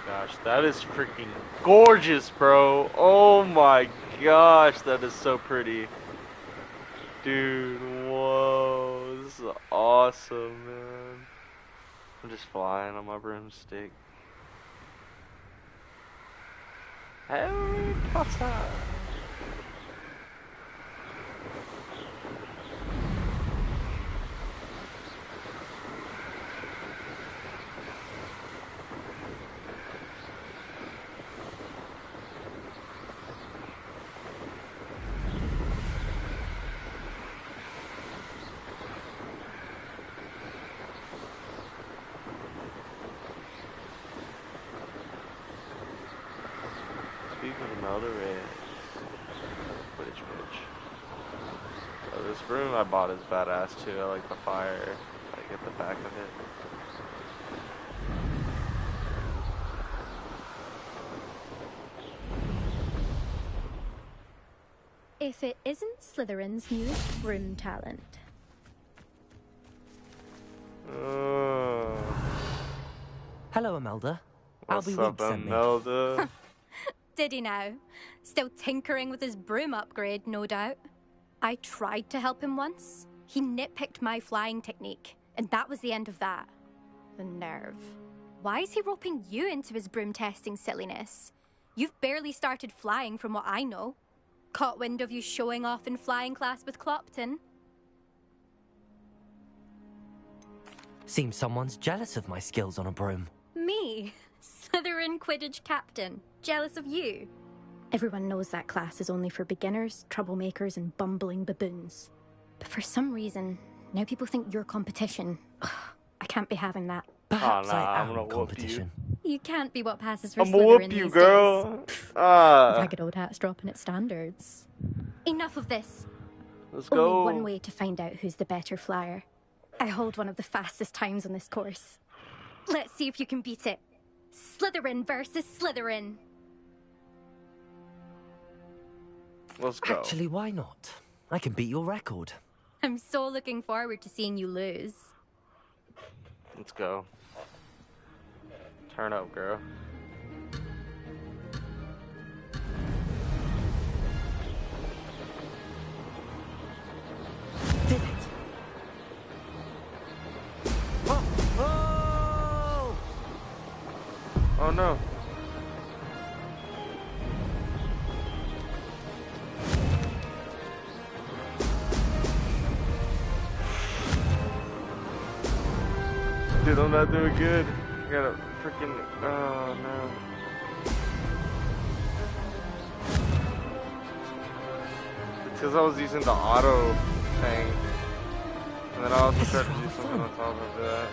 Gosh, that is freaking gorgeous, bro. Oh my gosh, that is so pretty. Dude, whoa, this is awesome, man. I'm just flying on my broomstick. Harry Potter. Another Reyes. Quidditch pitch. So this broom I bought is badass too. I like the fire. I get the back of it. If it isn't Slytherin's newest broom talent. Hello, Imelda. What's Albie up, Wiggs sent me. Imelda? Did he now? Still tinkering with his broom upgrade, no doubt. I tried to help him once. He nitpicked my flying technique, and that was the end of that. The nerve. Why is he roping you into his broom testing silliness? You've barely started flying from what I know. Caught wind of you showing off in flying class with Clopton. Seems someone's jealous of my skills on a broom. Me? Slytherin Quidditch captain. Jealous of you? Everyone knows that class is only for beginners, troublemakers, and bumbling baboons. But for some reason, now people think you're competition. Ugh, I can't be having that. Perhaps I I'm am gonna competition. You can't be what passes for I'm Slytherin gonna whoop these you, girl. days. Ah. Ragged old hat's dropping its standards. Enough of this. Let's Only go. one way to find out who's the better flyer. I hold one of the fastest times on this course. Let's see if you can beat it. Slytherin versus Slytherin. Let's go. Actually, why not? I can beat your record. I'm so looking forward to seeing you lose. Let's go. Turn up, girl. Did it? Oh! Oh! Oh no. Dude, I'm not doing good. I gotta freaking. Oh no. It's because I was using the auto thing. And then I also tried to do something on top of that.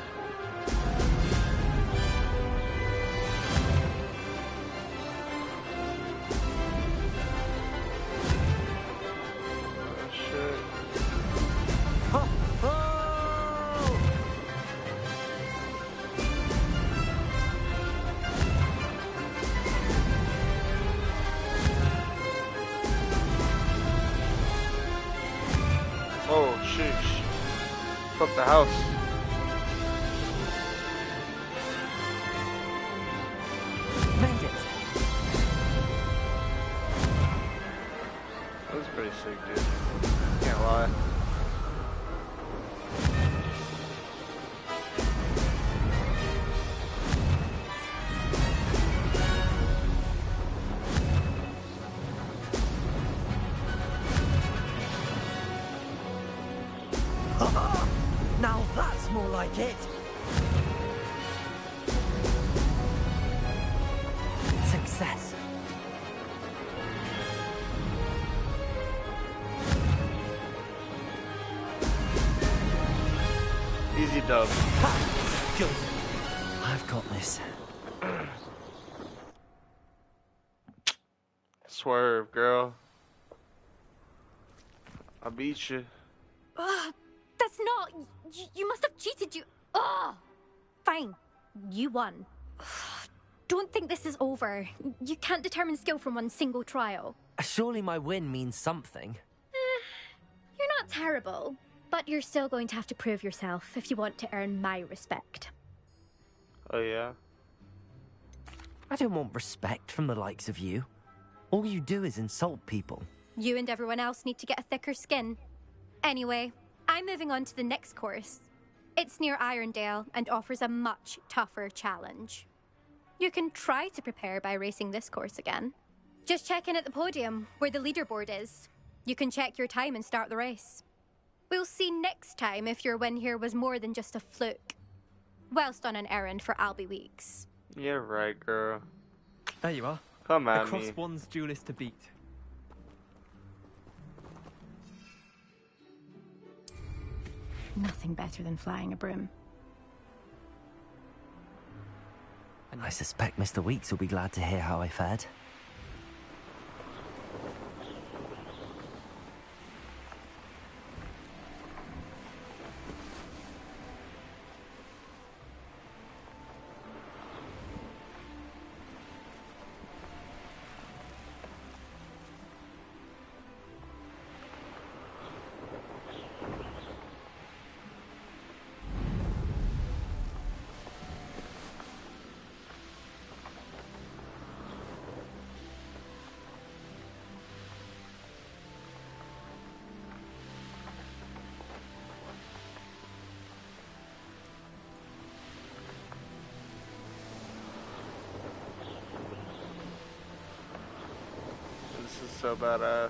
Oh shit. Oh! Oh! Oh, sheesh. Fuck the house. Made it. That was pretty sick, dude. Can't lie. Now that's more like it. Success. Easy dub. Ha! Good. I've got this. Swerve, girl. I beat you. That's not... You must have cheated, you... Ugh! Fine. You won. Don't think this is over. You can't determine skill from one single trial. Surely my win means something. You're not terrible, but you're still going to have to prove yourself if you want to earn my respect. Oh yeah? I don't want respect from the likes of you. All you do is insult people. You and everyone else need to get a thicker skin. Anyway, I'm moving on to the next course. It's near Irondale and offers a much tougher challenge. You can try to prepare by racing this course again. Just check in at the podium, where the leaderboard is. You can check your time and start the race. We'll see next time if your win here was more than just a fluke. Whilst on an errand for Albie Weeks. Yeah, right, girl. There you are. Come at Across me. one's duelist to beat. Nothing better than flying a broom. I suspect Mr. Weeks will be glad to hear how I fared. This is so badass.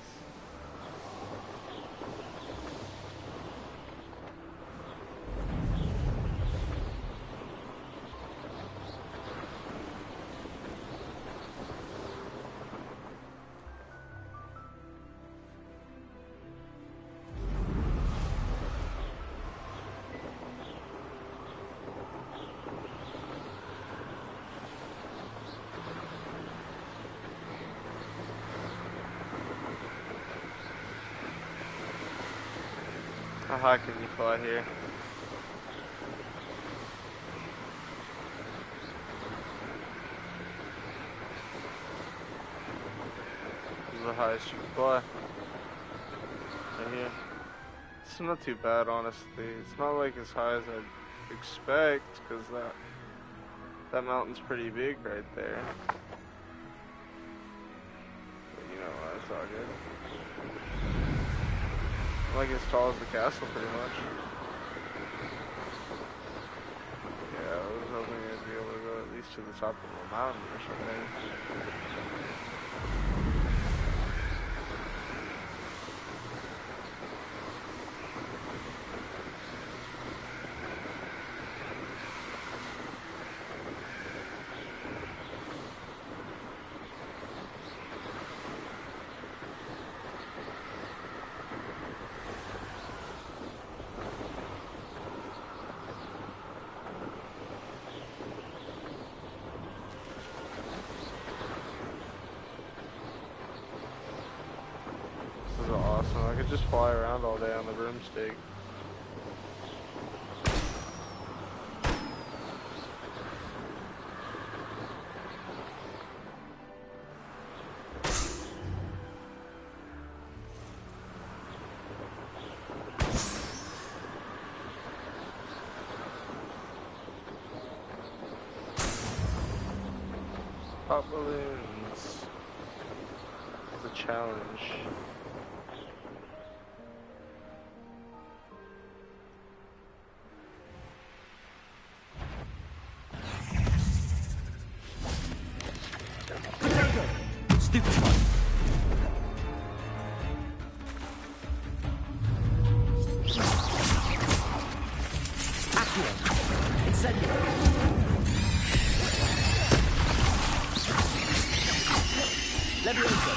How high can you fly here? the highest you can fly. Right here. It's not too bad, honestly. It's not like as high as I'd expect, because that mountain's pretty big right there. But you know what, it's all good. Like as tall as the castle, pretty much. Yeah, I was hoping I'd be able to go at least to the top of the mountain or something. This is awesome. I could just fly around all day on the broomstick. Pop balloons. It's a challenge. Stupid one. Accio. Incendio. Leviosa.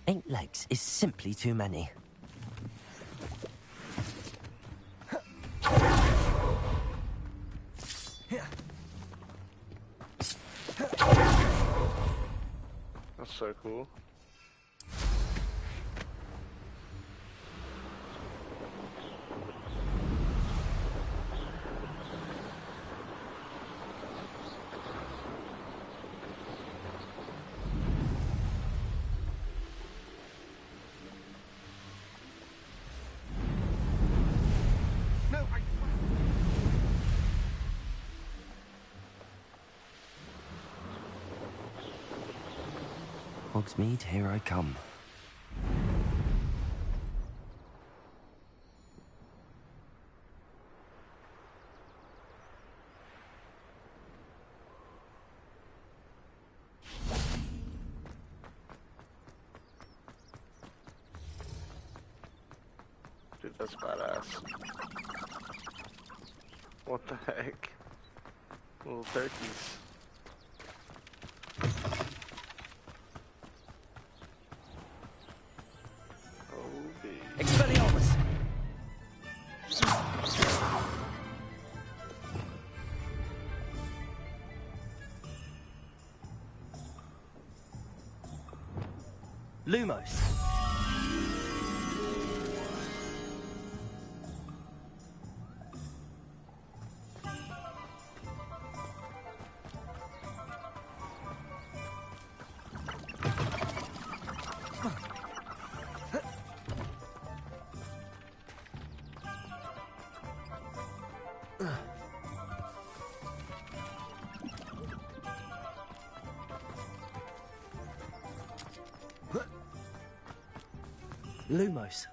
8 legs is simply too many. That's so cool. Hogsmeade, here I come. Dude, that's badass. What the heck? Little turkeys. Expelliarmus. Lumos. Lumos.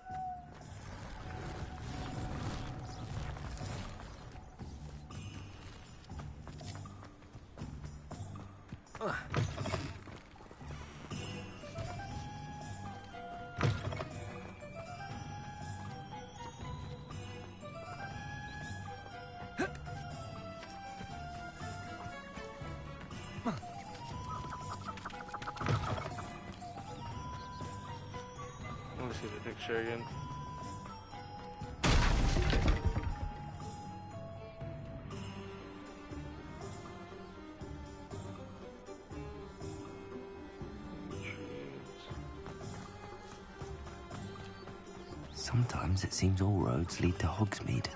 Let me see the picture again. Sometimes it seems all roads lead to Hogsmeade.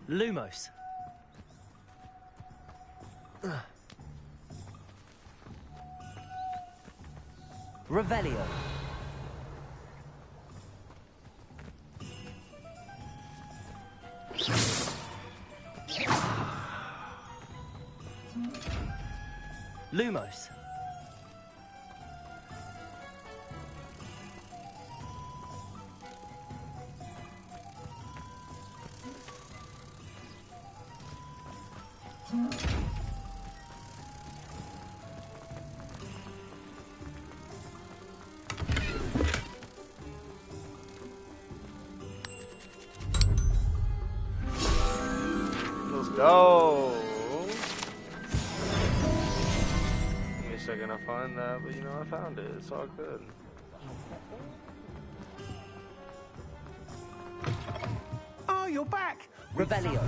Lumos. Revelio. Lumos. Let's go. Give me a second to find that, but you know, I found it. It's all good. Oh, you're back. Revelio.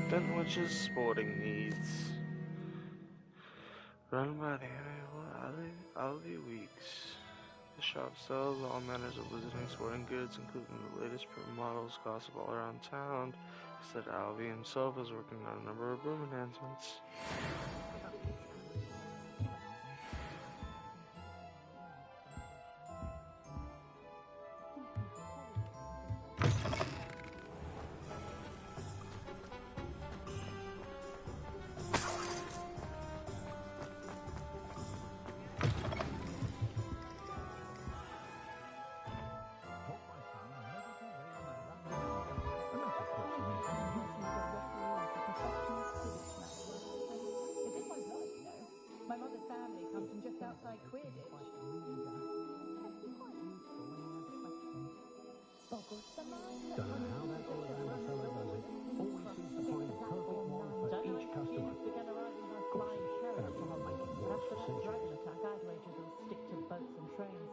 Spentwich's sporting needs. Run by the annual Alley Weeks. The shop sells all manners of visiting sporting goods, including the latest print models, gossip all around town. He said Alvy himself is working on a number of broom enhancements. My mother's family comes from just outside Quidditch. Don't know how that goes down with some of those. It always seems to find perfect ones for each customer. Of course, and I'm not making yours for centuries. I'd wager they'll stick to boats and trains.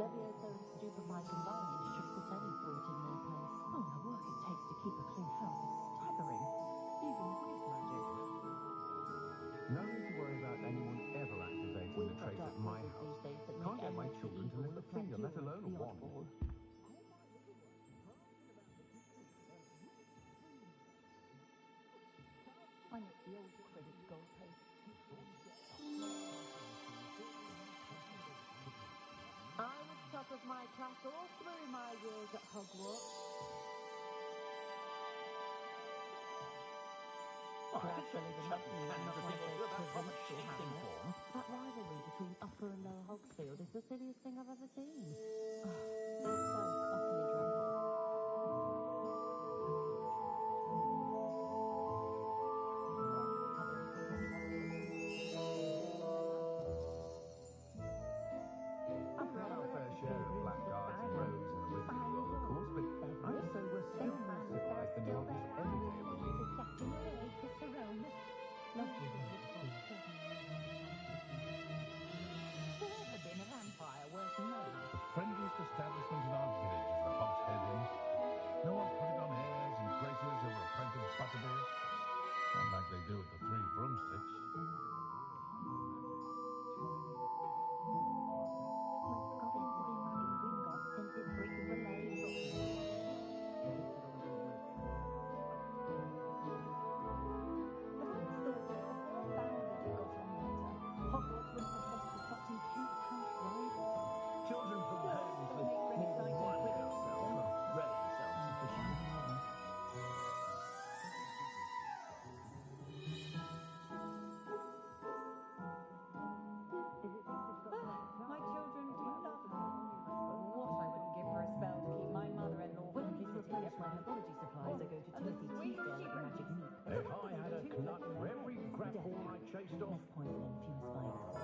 Levioso and stupefy combined should put any fruit in their place. Oh, the work it takes to keep a clean house is staggering. Even with magic. No need to worry about anyone ever activating the trace at my house. Can't get my children to lift a finger, let alone a wand. I know the old credit goalpost. I was top of my class all through my years at Hogwarts. Gradually, the Muggles are not one of those provincial hamlets. That rivalry between Upper and Lower Hogsfield is the silliest thing I've ever seen. They're both utterly dreadful. I've had our fair share of blackguards and rogues in the Wizarding World, of course, but I'd say we're still more civilized than Muggles any day of the week. The friendliest establishment in our village is the Hog's Head Inn. No one's put it on airs and graces over a pint of butterbeer. Not like they do at the Three Broomsticks. Goblins have been running Gringotts since it brings the Children from homes with more than one house elf are rarely self-sufficient. My children do love her. What I wouldn't give for a spell to keep my mother-in-law from visiting. At my pathology supplies, I go to Timothy Teasdale at the Magic Nook. If I had a knut for every grapple I chased off. Less poisoning, fewer spiders.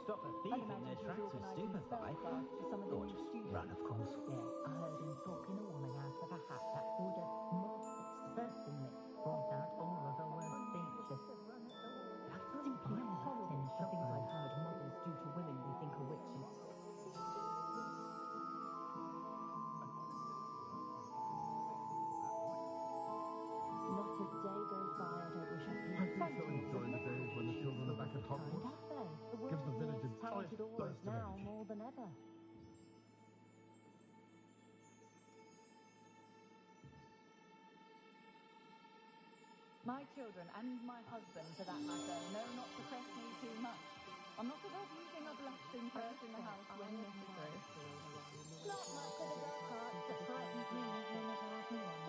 stop a thief in their tracks or stupefy. Or just run, of course. Yes, I heard him talking a woman out of a hat that would have most certainly brought out all of her worst features. That's simply horrible. The things I've heard mothers do to women they think are witches. Not a day goes by I don't wish I I do so enjoy the days when the children are back at Hogwarts. Gives the village a joyous burst of now energy. more than ever. My children, and my husband for that matter, know not to press me too much. I'm not above using a blasting curse in the house when necessary. Not much of a dark heart that frightens me when there's hardly one.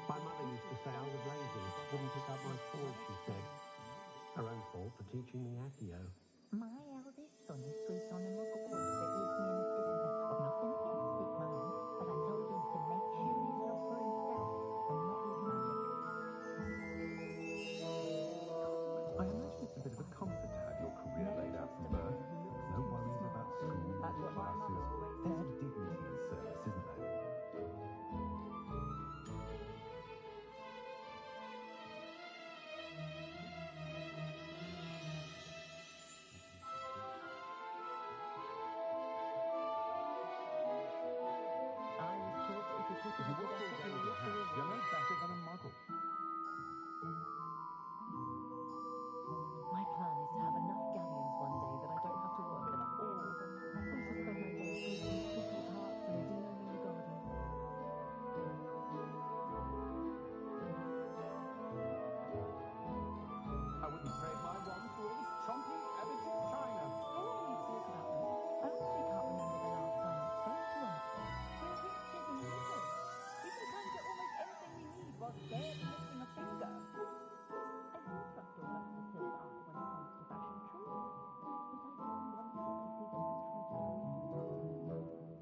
My mother used to say I was lazy. Wouldn't pick up my toys, she said. Her own fault for teaching me Accio. My eldest son sleeps on a muggle board that gives me an assistant. I've nothing against it, mind, but I told him to make sure he's not for himself and not his magic. I imagine it's a bit of a comfort to have your career laid out from birth. No worries about school or classes. There's a dignity in service, isn't there? If you walk all day in your house, you're no better than a muggle. My plan is to have enough galleons one day that I don't have to work at all. I used to spend my days reading pickled hearts and dealing in the garden. I wouldn't trade my wand for all the chunky edited china. How long will you talk about them? I honestly can't remember the last time I spoke to them. We're witches and wizards. We can come to almost anything we need while barely lifting a finger. I do trust your gut to third eye when it comes to fashion trends, but I do wonder if you can trust me.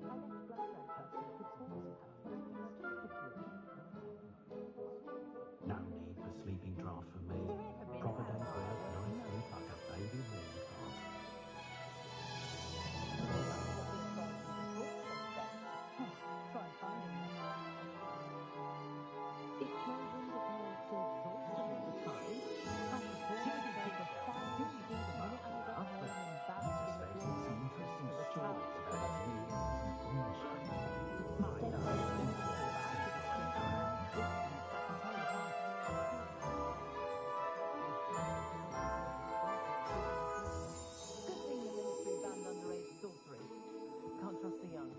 I left Blackrock last week with sports power. Still could do it. No need for sleeping draft for me. Proper day's work, nice sleep like a baby horn cart. Try finding them. It's no wonder parents are exhausted all the time. After pouring myself a thousand schools the minute I got home and basked in the glory Some interesting of the stories child. about aliens and moonshine. My Good thing the military banned underage sorcery. Can't trust the young.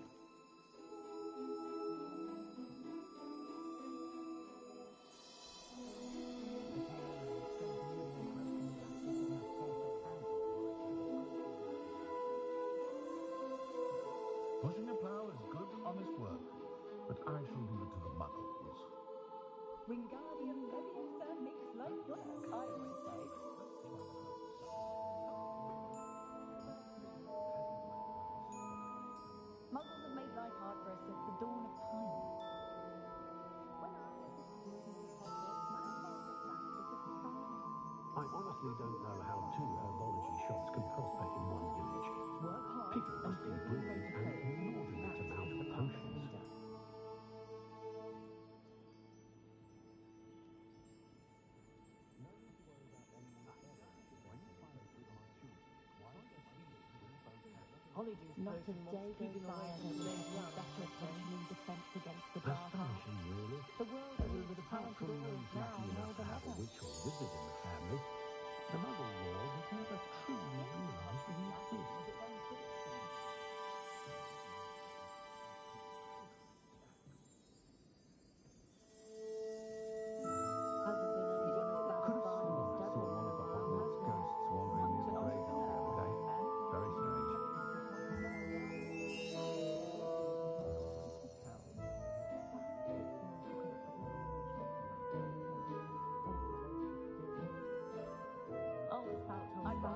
Pushing a plough is good, honest work, but I shall leave it to the muggles. Wingardium Leviosa makes light work, I always say. Muggles have made life hard for us since the dawn of time. I honestly don't know how two herbology shops can prosper in one village. Work hard People must be and brewing an inordinate amount of potions. Polyjuice Not a potion day wants goes keeping by away I from don't the learn young. better attention in defense against the dark arts. Astonishing, really. The world Though, needs apart talented from orcs those now lucky more enough to than have a ever. witch or wizard in the family, the muggle world has never truly realised we exist. Could have sworn I saw one of the Hogwarts ghosts wandering near the graveyard the other day. Very strange. Old spout, I buy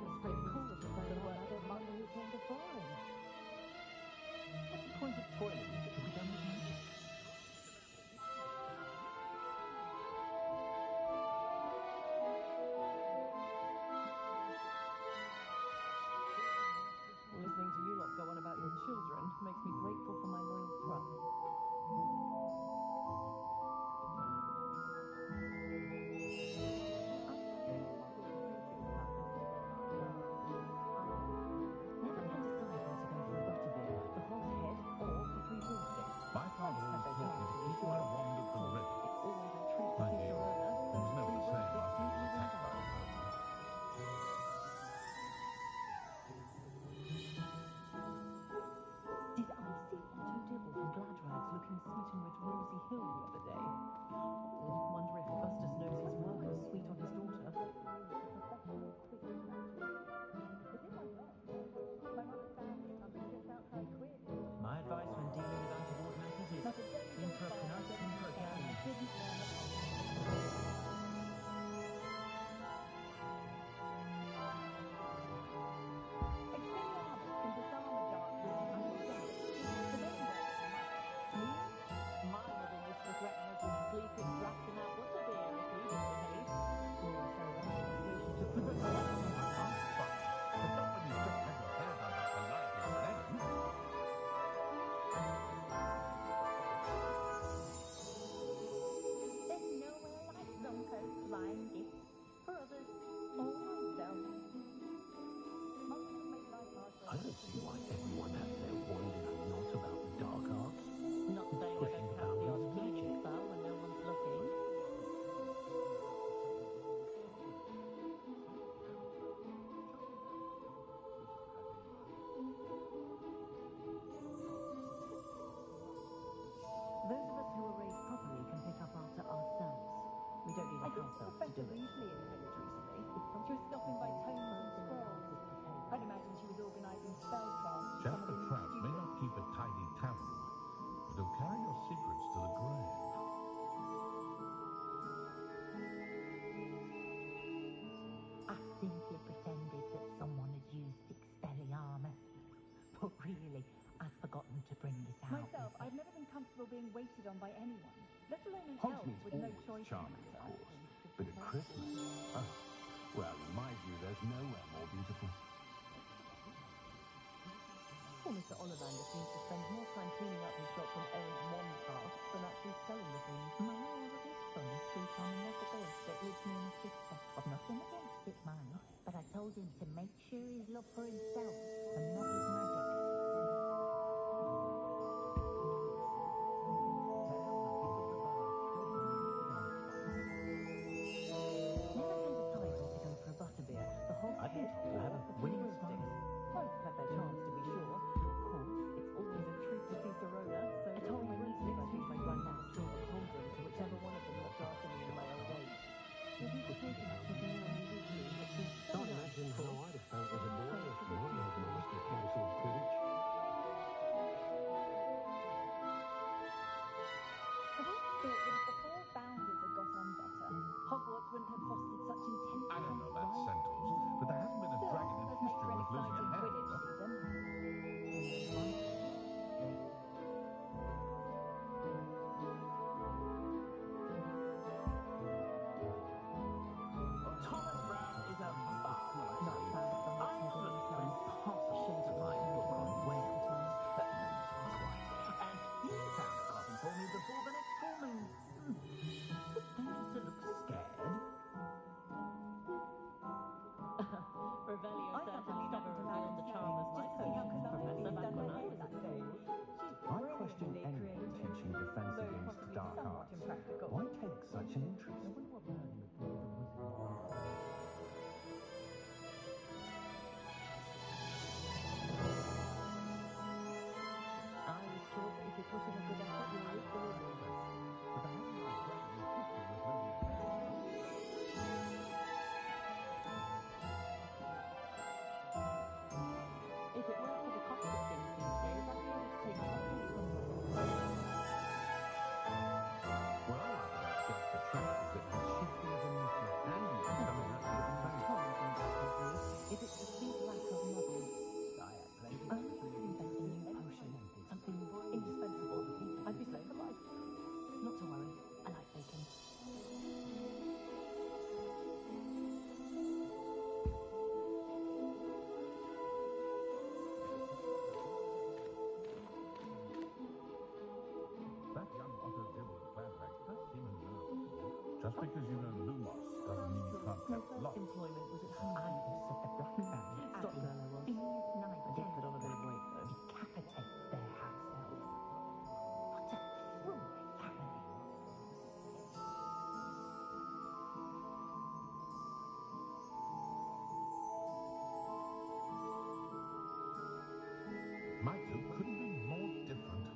see why everyone has their wand in a knot about the dark arts. Not saying I don't cast the odd healing spell when no one's looking. Those of us who were raised properly can pick up after ourselves. We don't need a house elf to do it. Weasley in the village recently. She was stopping by tomes and scrolls. I'd imagine she was organising spellcraft for some Jack of the the new Tramp may students. not keep a tidy tavern, but he'll carry your secrets to the grave. I simply pretended that someone had used Expelliarmus. But really, I'd forgotten to bring it out. Myself, I've never been comfortable being waited on by anyone, let alone an elf Hogsmeade's with no always choice in the charming, of matter. course, but at Christmas, oh, well, in my view, there's nowhere more beautiful. Poor Mr. Ollivander seems to spend more time cleaning up his shop from errant wand casts than actually selling the things. My eldest son is sweet-arming off a boy that lives near my sister. I've nothing against it, mind, but I told him to make sure he's love for himself and not his magic. Never can decide where to go for a butterbeer, the Hogshead or the Three Broomsticks. Both have their charms, to be sure. Of course, it's always a treat to see Sirona, so I told my nieces I think my grandmother still holds them to whichever one of them looks after me in my old age. You'll be taken up to the unusually, which is so Can't nice, imagine of how course. I'd have felt as a boy So if it's a Mum bit hadn't asked to too cancel Quidditch. I've always thought that if the four bounders had got on better, Hogwarts wouldn't have fostered such intense I don't know about rivalry. Centaurs, but there hasn't been a Still, dragon in let's make history for an worth losing a exciting hair Quidditch over. season. Thomas Brown is a marvelous Not read. bad for I Hogwarts look Heaven. impossible to find a book on Wales. But no, not quite. And he found a copy for me before the next full moon. Don't you look scared? Revelio I thought certainly I'd never stop revealed the into charm of my just to see how potions, Calliope Professor, has back done when her I hair was at that school. day. She's I question brilliantly anyone creative, teaching defense though against possibly dark somewhat arts. impractical. Why take such an interest? I was taught that if you put in a good effort, you'll reap the rewards. But there hasn't been a dragon in history worth losing a hair over. If it weren't for the cost of things these days, I'd be able to take classes somewhere. What I like about Jack the Tramp is that he's shifty as a nippler, and you can tell him how to get paid. Toys and battlery, if it's the big lack of novels. Only I could invent a new potion, something indispensable, I'd be set for life. Not to worry, I like bacon. That young Otto Giblet Gladrag does seem a nerve. Just because you know Lumos doesn't mean you can't My have first lots. employment was at home. I was at the Black Family. Stop girl I was. Fierce night. I did put on a bit of weight though. Decapitates their house elves. What a cruel family. My two couldn't be more different.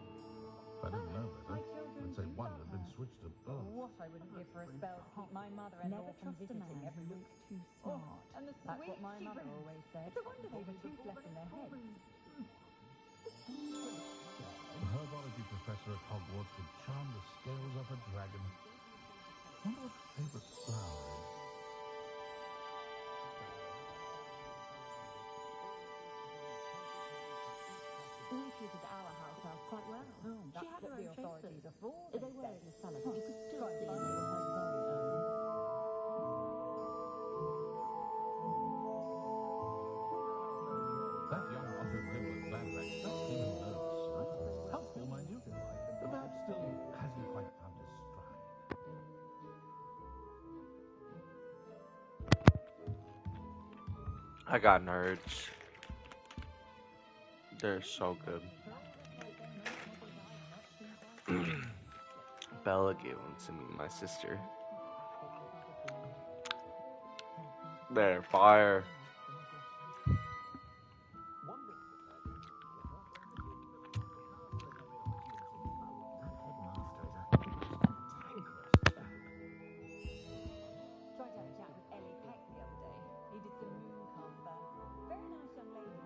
If I didn't know better, I'd say one had been switched at birth. What I wouldn't give for a spell to keep my mother-in-law Never from trust a visiting man every who week. looks too Oh, smart. and the That's what sweet my she mother reads. always said. It's a wonder they've a tooth left in their heads. The herbology professor at Hogwarts could charm the scales off a dragon. Wonder what her favourite flower is. We treated our house elf quite well. She had her own authorities chasers. are for, They were in the cellar, but you could still see they were her very own. That young Otto Giblet Gladrag does seem a nervous. Helpful, mind you, but perhaps still hasn't quite found his stride. I got nerds. They're so good. Bella gave them to me, my sister. They're fire. Tried to have a chat with Ellie Peck the other day. He did some mooncalf there. Very nice young lady.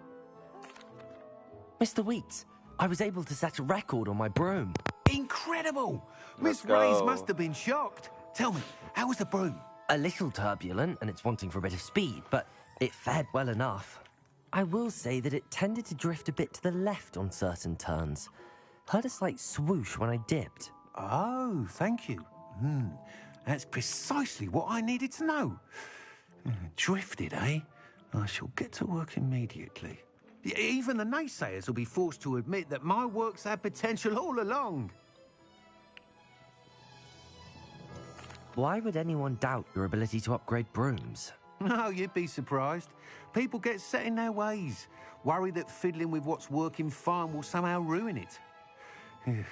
Mr. Weeks, I was able to set a record on my broom. Incredible! Let's Miss Reyes go. must have been shocked. Tell me, how was the broom? A little turbulent, and it's wanting for a bit of speed, but it fared well enough. I will say that it tended to drift a bit to the left on certain turns. Heard a slight swoosh when I dipped. Oh, thank you. That's precisely what I needed to know. Drifted, eh? I shall get to work immediately. Even the naysayers will be forced to admit that my work's had potential all along. Why would anyone doubt your ability to upgrade brooms? No, you'd be surprised. People get set in their ways, worry that fiddling with what's working fine will somehow ruin it.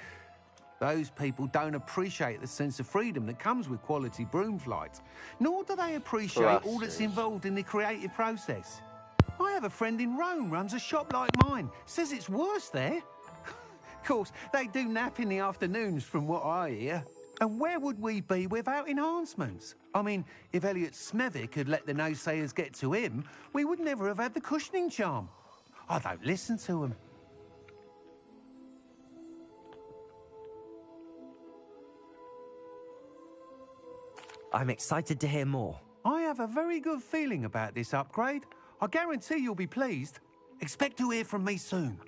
Those people don't appreciate the sense of freedom that comes with quality broom flight, nor do they appreciate all that's involved in the creative process. I have a friend in Rome runs a shop like mine, says it's worse there. Of course, they do nap in the afternoons from what I hear. And where would we be without enhancements? I mean, if Elliot Smethwick had let the naysayers get to him, we would never have had the cushioning charm. I don't listen to them. I'm excited to hear more. I have a very good feeling about this upgrade. I guarantee you'll be pleased. Expect to hear from me soon.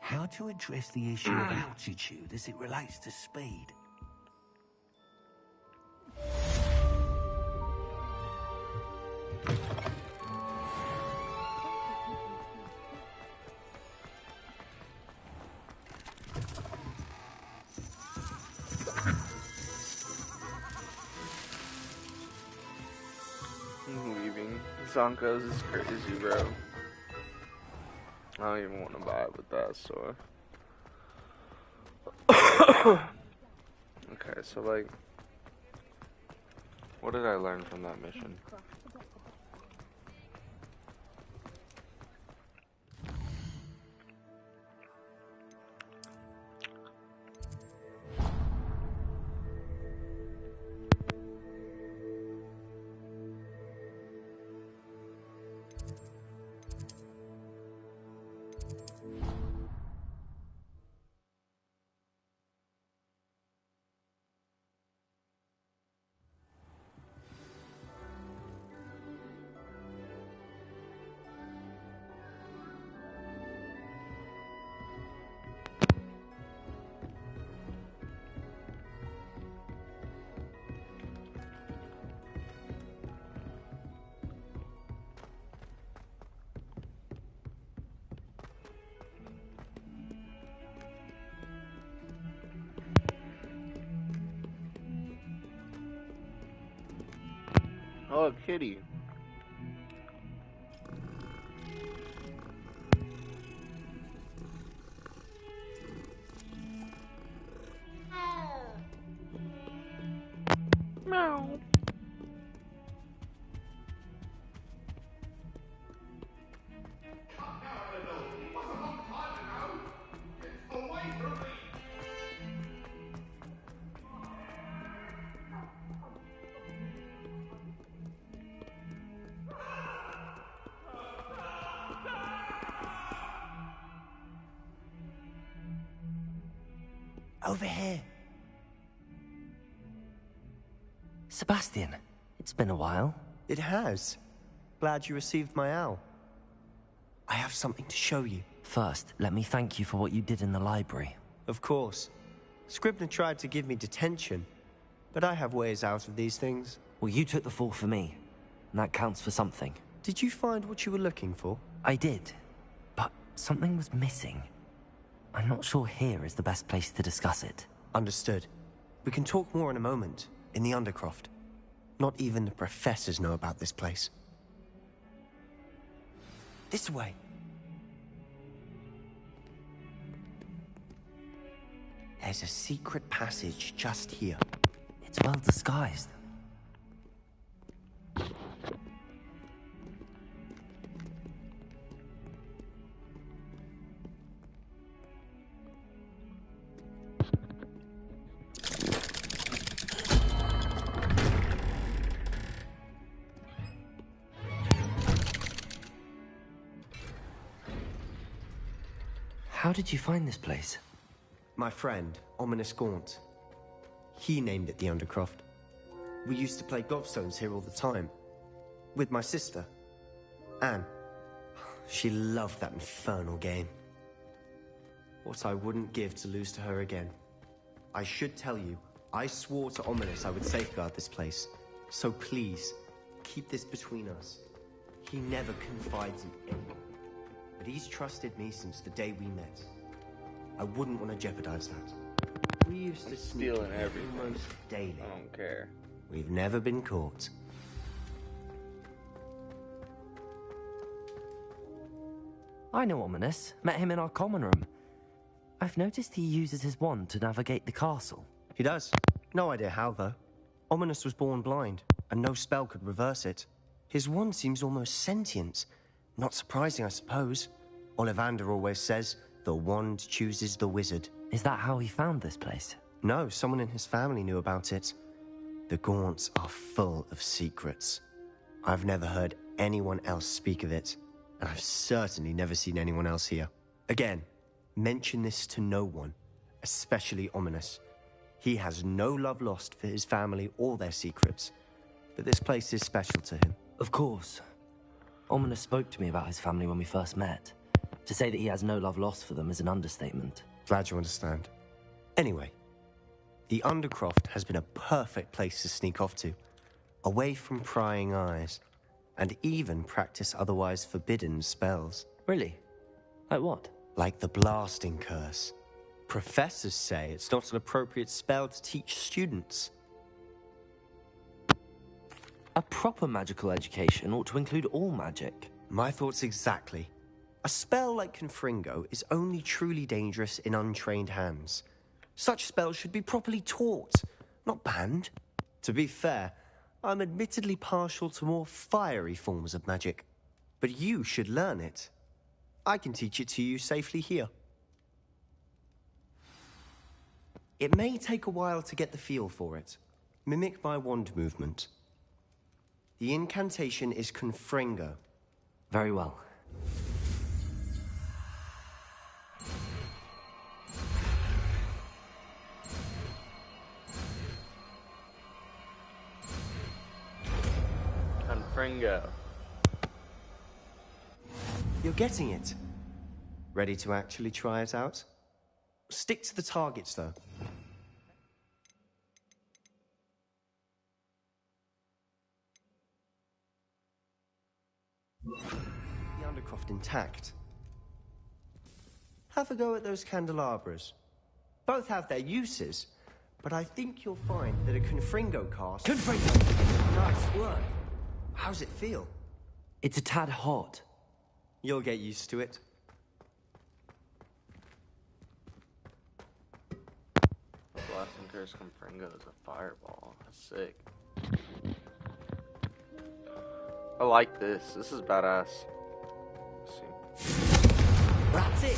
How to address the issue of altitude as it relates to speed? I'm leaving. Zonko's is crazy, bro. I don't even want to buy it with that store. Okay, so like, what did I learn from that mission? Oh, kitty. Meow. Over here. Sebastian, it's been a while. It has. Glad you received my owl. I have something to show you. First, let me thank you for what you did in the library. Of course. Scribner tried to give me detention, but I have ways out of these things. Well, you took the fall for me, and that counts for something. Did you find what you were looking for? I did, but something was missing. I'm not sure here is the best place to discuss it. Understood. We can talk more in a moment, in the Undercroft. Not even the professors know about this place. This way. There's a secret passage just here. It's well disguised. How did you find this place? My friend, Ominous Gaunt. He named it the Undercroft. We used to play gobstones here all the time. With my sister, Anne. She loved that infernal game. What I wouldn't give to lose to her again. I should tell you, I swore to Ominous I would safeguard this place. So please, keep this between us. He never confides in anyone. But he's trusted me since the day we met. I wouldn't want to jeopardize that. We used to sneak Stealing everything. almost daily. I don't care. We've never been caught. I know Ominous. Met him in our common room. I've noticed he uses his wand to navigate the castle. He does. No idea how, though. Ominous was born blind, and no spell could reverse it. His wand seems almost sentient. Not surprising, I suppose. Ollivander always says, the wand chooses the wizard. Is that how he found this place? No, someone in his family knew about it. The Gaunts are full of secrets. I've never heard anyone else speak of it, and I've certainly never seen anyone else here. Again, mention this to no one, especially Ominous. He has no love lost for his family or their secrets, but this place is special to him. Of course. Ominous spoke to me about his family when we first met. To say that he has no love lost for them is an understatement. Glad you understand. Anyway, the Undercroft has been a perfect place to sneak off to, away from prying eyes, and even practice otherwise forbidden spells. Really? Like what? Like the blasting curse. Professors say it's not an appropriate spell to teach students. A proper magical education ought to include all magic. My thoughts exactly. A spell like Confringo is only truly dangerous in untrained hands. Such spells should be properly taught, not banned. To be fair, I'm admittedly partial to more fiery forms of magic. But you should learn it. I can teach it to you safely here. It may take a while to get the feel for it. Mimic my wand movement. The incantation is Confringo. Very well. Confringo. You're getting it. Ready to actually try it out? Stick to the targets, though. The Undercroft intact. Have a go at those candelabras. Both have their uses, but I think you'll find that a Confringo cast... Confringo! Nice work. How's it feel? It's a tad hot. You'll get used to it. Blasting Curse Confringo is a fireball. That's sick. I like this. This is badass. Let's see. That's it.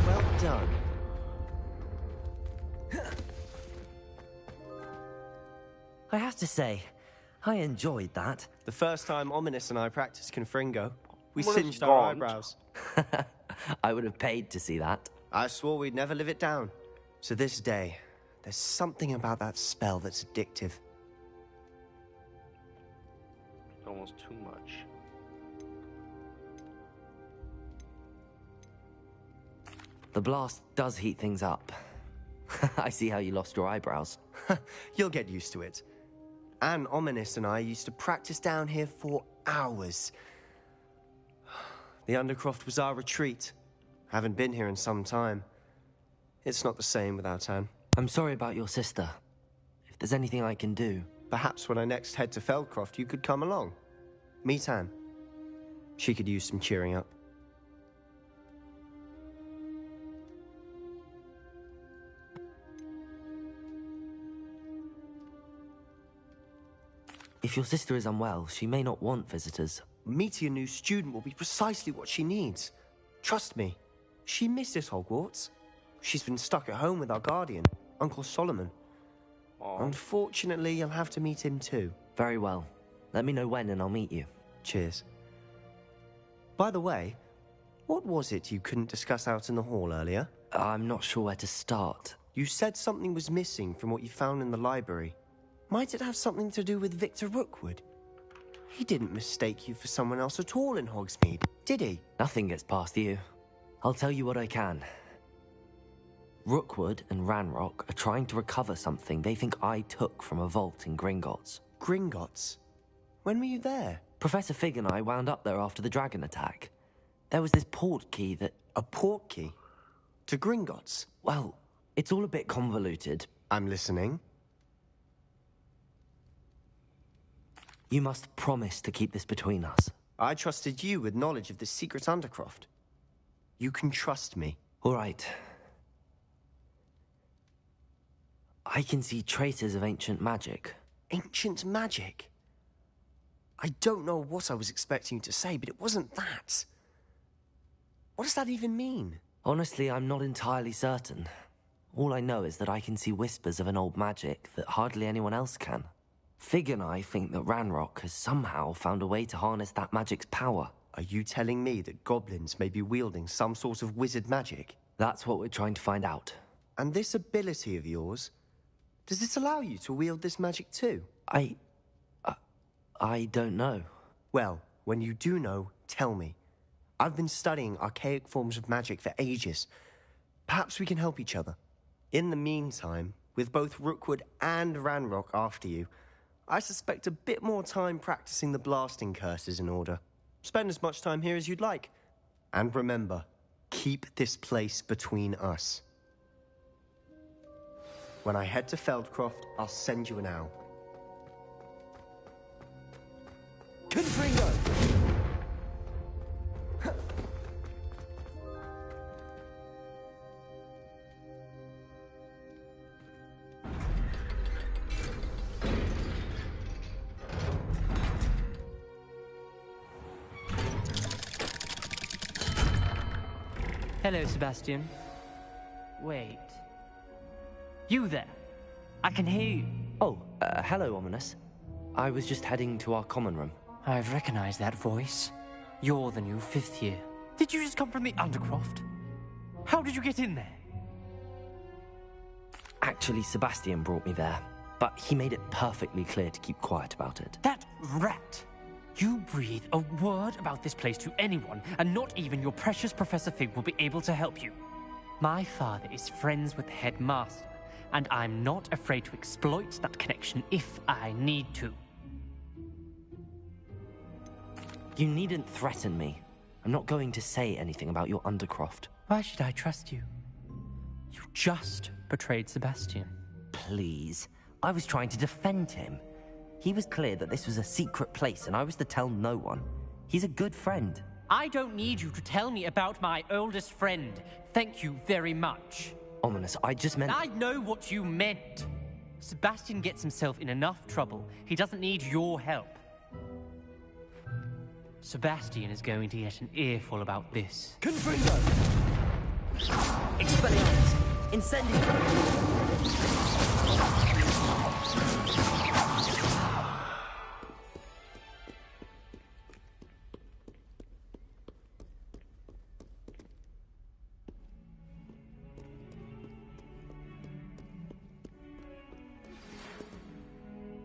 Well done. I have to say, I enjoyed that. The first time Ominous and I practiced Confringo, we What is singed our Gaunt? eyebrows. I would have paid to see that. I swore we'd never live it down. To this day, there's something about that spell that's addictive. Almost too much. The blast does heat things up. I see how you lost your eyebrows. You'll get used to it. Anne, Ominous and I used to practice down here for hours. The Undercroft was our retreat. Haven't been here in some time. It's not the same without Anne. I'm sorry about your sister. If there's anything I can do... Perhaps when I next head to Feldcroft, you could come along. Meet Anne. She could use some cheering up. If your sister is unwell, she may not want visitors. Meeting a new student will be precisely what she needs. Trust me, she misses Hogwarts. She's been stuck at home with our guardian, Uncle Solomon. Aww. Unfortunately, you'll have to meet him too. Very well. Let me know when and I'll meet you. Cheers. By the way, what was it you couldn't discuss out in the hall earlier? I'm not sure where to start. You said something was missing from what you found in the library. Might it have something to do with Victor Rookwood? He didn't mistake you for someone else at all in Hogsmeade, did he? Nothing gets past you. I'll tell you what I can. Rookwood and Ranrock are trying to recover something they think I took from a vault in Gringotts. Gringotts? When were you there? Professor Fig and I wound up there after the dragon attack. There was this port key that... A port key? To Gringotts? Well, it's all a bit convoluted. I'm listening. You must promise to keep this between us. I trusted you with knowledge of this secret undercroft. You can trust me. All right. I can see traces of ancient magic. Ancient magic? I don't know what I was expecting you to say, but it wasn't that. What does that even mean? Honestly, I'm not entirely certain. All I know is that I can see whispers of an old magic that hardly anyone else can. Fig and I think that Ranrock has somehow found a way to harness that magic's power. Are you telling me that goblins may be wielding some sort of wizard magic? That's what we're trying to find out. And this ability of yours, does it allow you to wield this magic too? I don't know. Well, when you do know, tell me. I've been studying archaic forms of magic for ages. Perhaps we can help each other. In the meantime, with both Rookwood and Ranrock after you, I suspect a bit more time practicing the blasting curse is in order. Spend as much time here as you'd like. And remember, keep this place between us. When I head to Feldcroft, I'll send you an owl. Confringo! Hello, Sebastian. Wait. You there? I can hear you. Oh, hello, Ominous. I was just heading to our common room. I've recognized that voice. You're the new 5th year. Did you just come from the Undercroft? How did you get in there? Actually, Sebastian brought me there, but he made it perfectly clear to keep quiet about it. That rat! You breathe a word about this place to anyone, and not even your precious Professor Fig will be able to help you. My father is friends with the headmaster, and I'm not afraid to exploit that connection if I need to. You needn't threaten me. I'm not going to say anything about your Undercroft. Why should I trust you? You just betrayed Sebastian. Please. I was trying to defend him. He was clear that this was a secret place and I was to tell no one. He's a good friend. I don't need you to tell me about my oldest friend. Thank you very much. Ominous, I just meant... I know what you meant. Sebastian gets himself in enough trouble. He doesn't need your help. Sebastian is going to get an earful about this. Confringo! Expelliarmus! Incendio!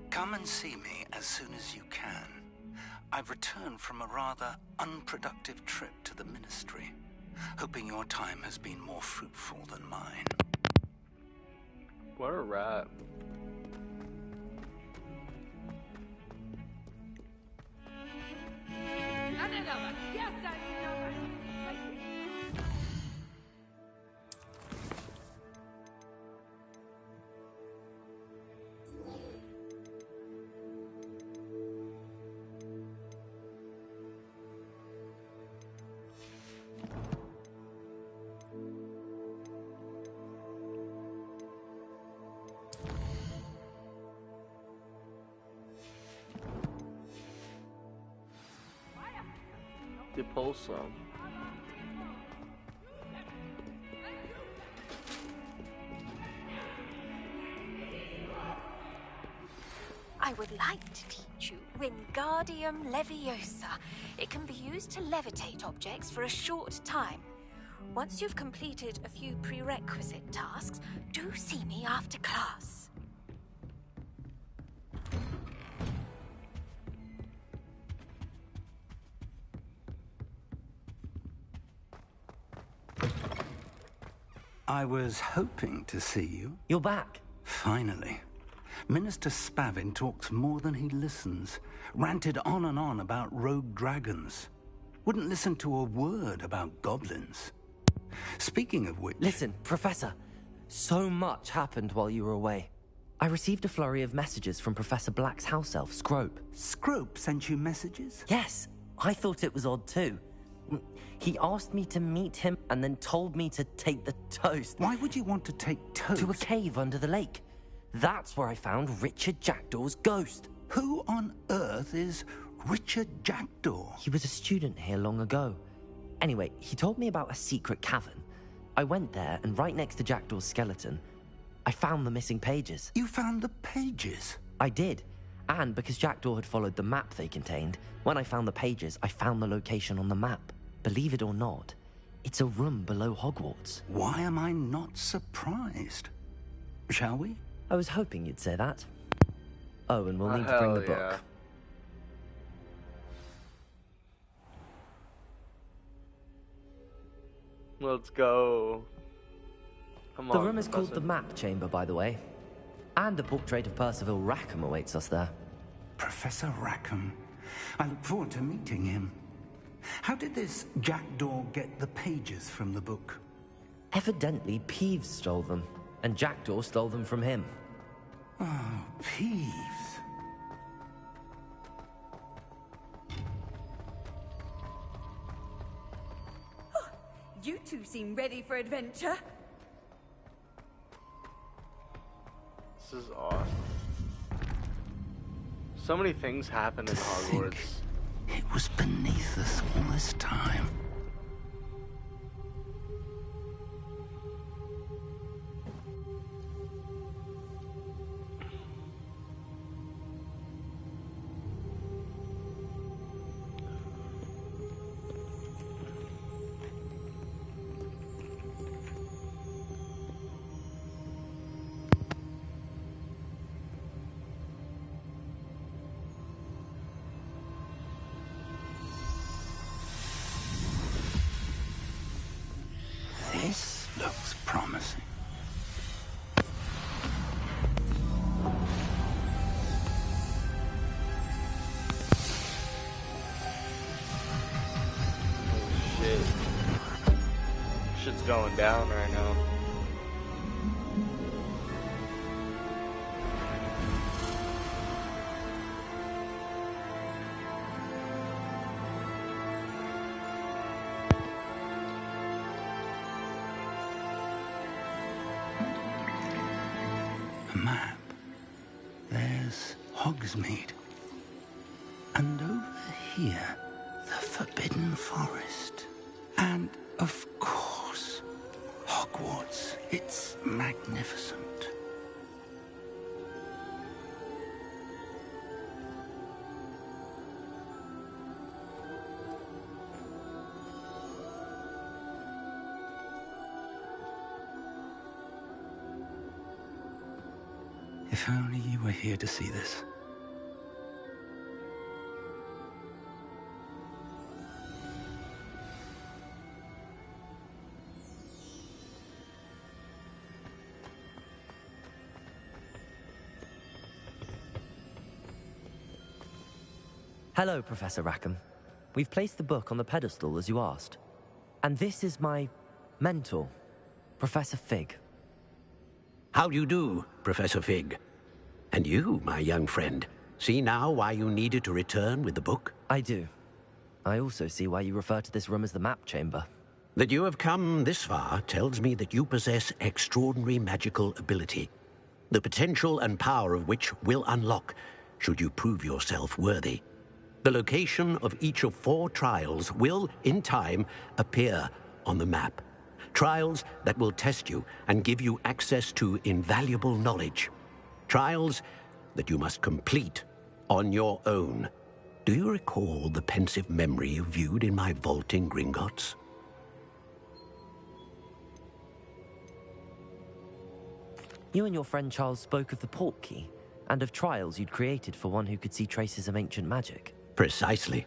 Come and see me as soon as you can. I've returned from a rather unproductive trip to the Ministry, hoping your time has been more fruitful than mine. What a rat. to pull some. I would like to teach you Wingardium Leviosa. It can be used to levitate objects for a short time. Once you've completed a few prerequisite tasks, do see me after class. I was hoping to see you. You're back. Finally. Minister Spavin talks more than he listens. Ranted on and on about rogue dragons. Wouldn't listen to a word about goblins. Speaking of which... Listen, Professor. So much happened while you were away. I received a flurry of messages from Professor Black's house elf, Scrope. Scrope sent you messages? Yes. I thought it was odd too. He asked me to meet him and then told me to take the toast. Why would you want to take toast? To a cave under the lake. That's where I found Richard Jackdaw's ghost. Who on earth is Richard Jackdaw? He was a student here long ago. Anyway, he told me about a secret cavern. I went there, and right next to Jackdaw's skeleton, I found the missing pages. You found the pages? I did. And because Jackdaw had followed the map they contained, when I found the pages, I found the location on the map. Believe it or not, it's a room below Hogwarts. Why am I not surprised? Shall we? I was hoping you'd say that. Oh, and we'll need to bring the book. Let's go. Come on. The room is called the Map Chamber, by the way. And a portrait of Percival Rackham awaits us there. Professor Rackham. I look forward to meeting him. How did this Jackdaw get the pages from the book? Evidently, Peeves stole them, and Jackdaw stole them from him. Oh, Peeves. Oh, you two seem ready for adventure. This is awesome. So many things happen in Hogwarts. It was beneath us all this time. This looks promising. Oh shit. Shit's going down right now. Map. There's Hogsmeade. And over here, the Forbidden Forest. And, of course, Hogwarts. It's magnificent. If only you were here to see this. Hello, Professor Rackham. We've placed the book on the pedestal as you asked. And this is my mentor, Professor Fig. How do you do, Professor Fig? And you, my young friend, see now why you needed to return with the book? I do. I also see why you refer to this room as the Map Chamber. That you have come this far tells me that you possess extraordinary magical ability, the potential and power of which will unlock should you prove yourself worthy. The location of each of 4 trials will, in time, appear on the map. Trials that will test you and give you access to invaluable knowledge. Trials that you must complete on your own. Do you recall the pensive memory you viewed in my vault in Gringotts? You and your friend Charles spoke of the port key, and of trials you'd created for one who could see traces of ancient magic. Precisely.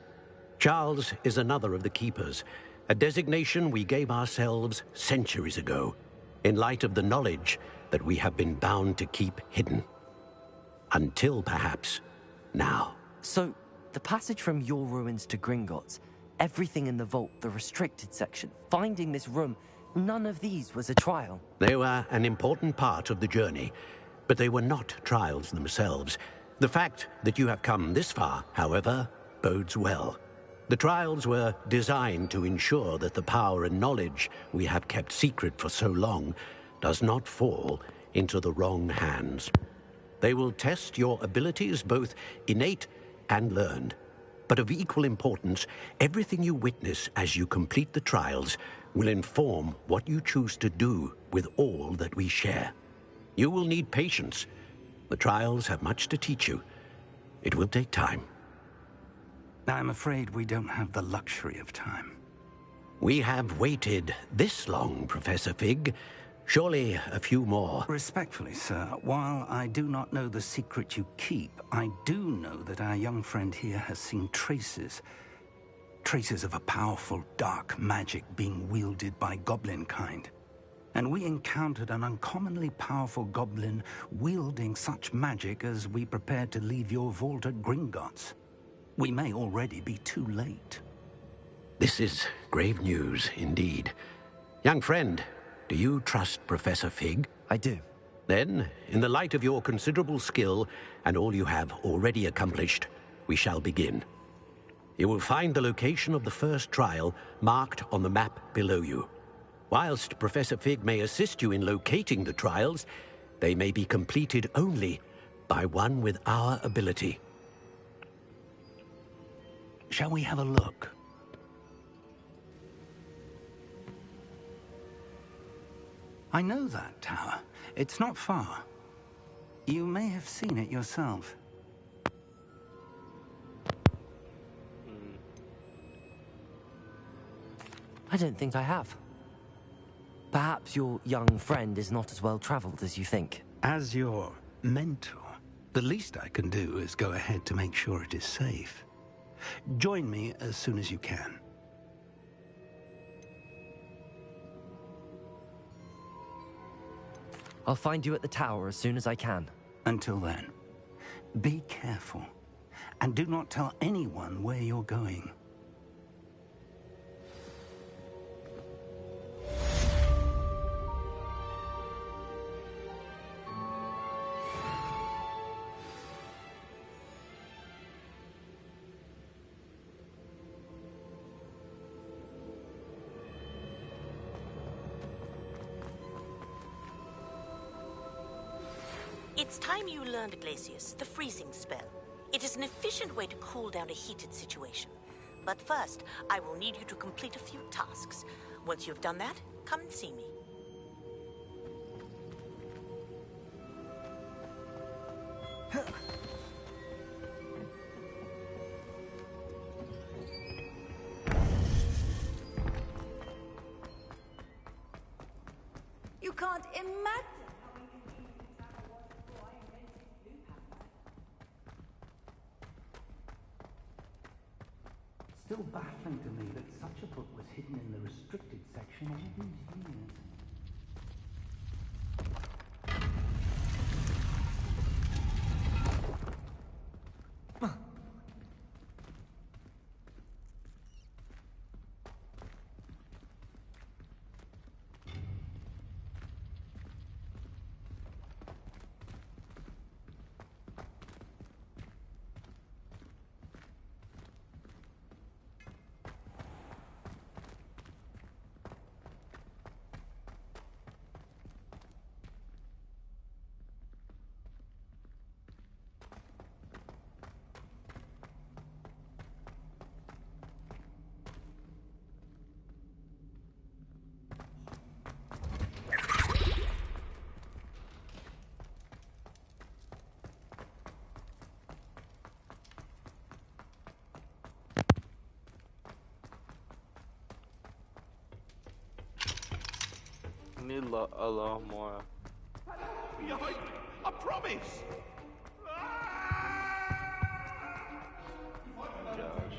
Charles is another of the Keepers, a designation we gave ourselves centuries ago, in light of the knowledge that we have been bound to keep hidden. Until, perhaps, now. So, the passage from your ruins to Gringotts, everything in the vault, the restricted section, finding this room, none of these was a trial. They were an important part of the journey, but they were not trials themselves. The fact that you have come this far, however, bodes well. The trials were designed to ensure that the power and knowledge we have kept secret for so long does not fall into the wrong hands. They will test your abilities, both innate and learned. But of equal importance, everything you witness as you complete the trials will inform what you choose to do with all that we share. You will need patience. The trials have much to teach you. It will take time. I'm afraid we don't have the luxury of time. We have waited this long, Professor Fig. Surely a few more. Respectfully, sir, while I do not know the secret you keep, I do know that our young friend here has seen traces of a powerful dark magic being wielded by goblin kind. And we encountered an uncommonly powerful goblin wielding such magic as we prepared to leave your vault at Gringotts. We may already be too late. This is grave news indeed. Young friend, do you trust Professor Fig? I do. Then, in the light of your considerable skill and all you have already accomplished, we shall begin. You will find the location of the first trial marked on the map below you. Whilst Professor Fig may assist you in locating the trials, they may be completed only by one with our ability. Shall we have a look? I know that tower. It's not far. You may have seen it yourself. I don't think I have. Perhaps your young friend is not as well traveled as you think. As your mentor, the least I can do is go ahead to make sure it is safe. Join me as soon as you can. I'll find you at the tower as soon as I can. Until then, be careful, and do not tell anyone where you're going. It's time you learned, Glacius, the freezing spell. It is an efficient way to cool down a heated situation. But first, I will need you to complete a few tasks. Once you've done that, come and see me. You can't imagine. Still baffling to me that such a book was hidden in the restricted section all these years. need a lot more. Behind, I promise. Gosh.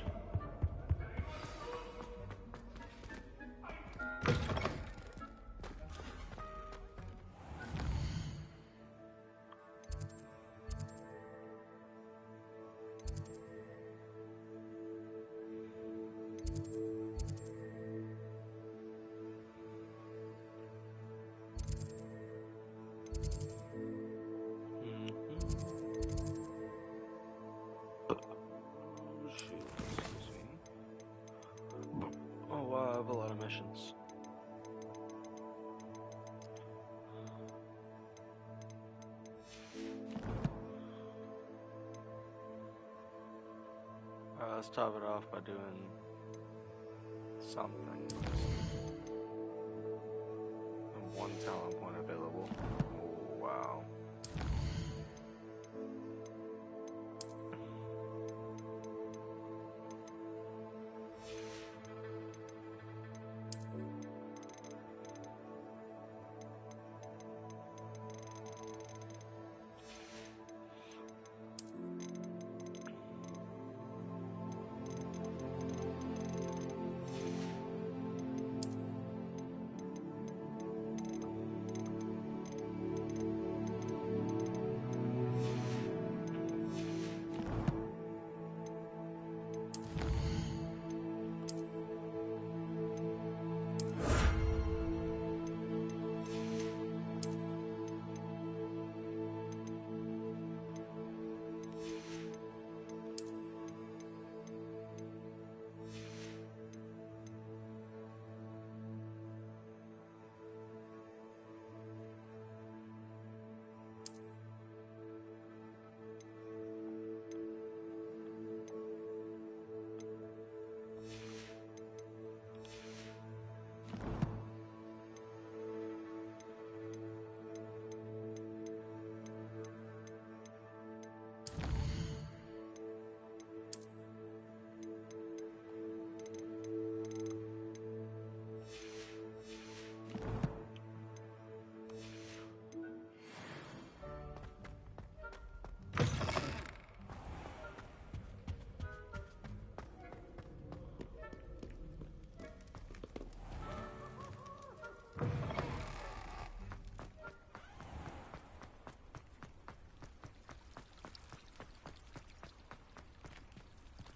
Oh wow, I have a lot of missions. Alright, let's top it off by doing something. And one talent point available. Oh wow.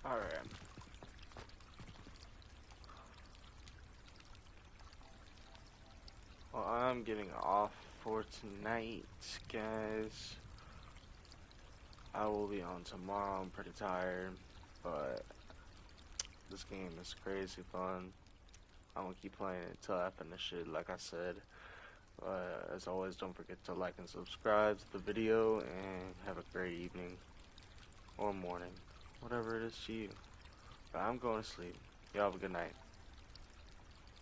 Alright. Well, I'm getting off for tonight, guys. I will be on tomorrow. I'm pretty tired, but this game is crazy fun. I'm gonna keep playing it until I finish it, like I said. As always, don't forget to like and subscribe to the video, and have a great evening or morning, whatever it is to you. But I'm going to sleep. Y'all have a good night.